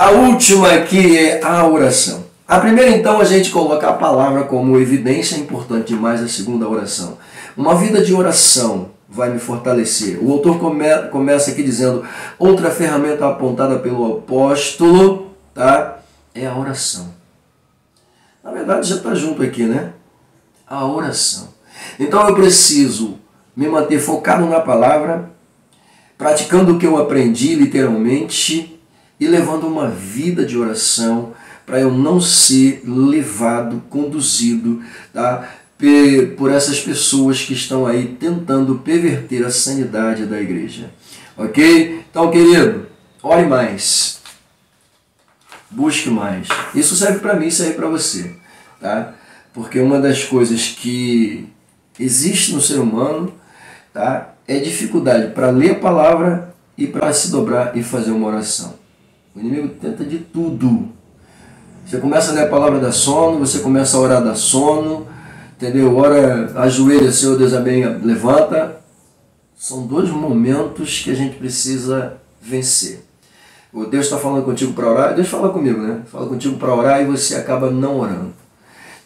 A última aqui é a oração. A primeira, então, a gente coloca a palavra como evidência, é importante demais. A segunda, a oração. Uma vida de oração vai me fortalecer. O autor começa aqui dizendo, outra ferramenta apontada pelo apóstolo, tá, é a oração. Na verdade, já está junto aqui, né? A oração. Então, eu preciso me manter focado na palavra, praticando o que eu aprendi, literalmente, e levando uma vida de oração para eu não ser levado, conduzido, tá, por essas pessoas que estão aí tentando perverter a sanidade da igreja. Ok? Então, querido, ore mais. Busque mais. Isso serve para mim, serve para você. Tá? Porque uma das coisas que existe no ser humano, tá, é dificuldade para ler a palavra e para se dobrar e fazer uma oração. O inimigo tenta de tudo. Você começa a ler a palavra da sono, você começa a orar da sono, entendeu? Ora, ajoelha, Senhor Deus, amém, levanta. São dois momentos que a gente precisa vencer. O Deus está falando contigo para orar, Deus fala comigo, né? Fala contigo para orar e você acaba não orando.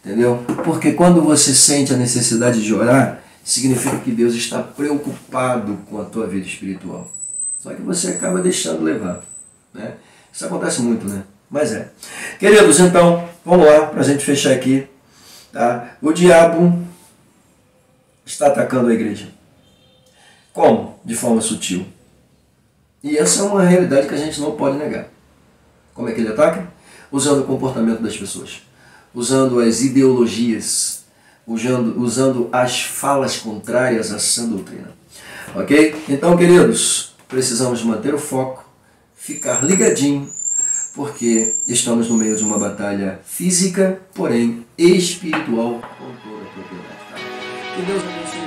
Entendeu? Porque quando você sente a necessidade de orar, significa que Deus está preocupado com a tua vida espiritual. Só que você acaba deixando levar, né? Isso acontece muito, né? Mas é. Queridos, então, vamos lá para a gente fechar aqui. Tá? O diabo está atacando a igreja. Como? De forma sutil. E essa é uma realidade que a gente não pode negar. Como é que ele ataca? Usando o comportamento das pessoas, usando as ideologias, usando as falas contrárias à sã doutrina. Ok? Então, queridos, precisamos manter o foco, ficar ligadinho, porque estamos no meio de uma batalha física, porém espiritual, com toda a propriedade. Tá? Que Deus abençoe.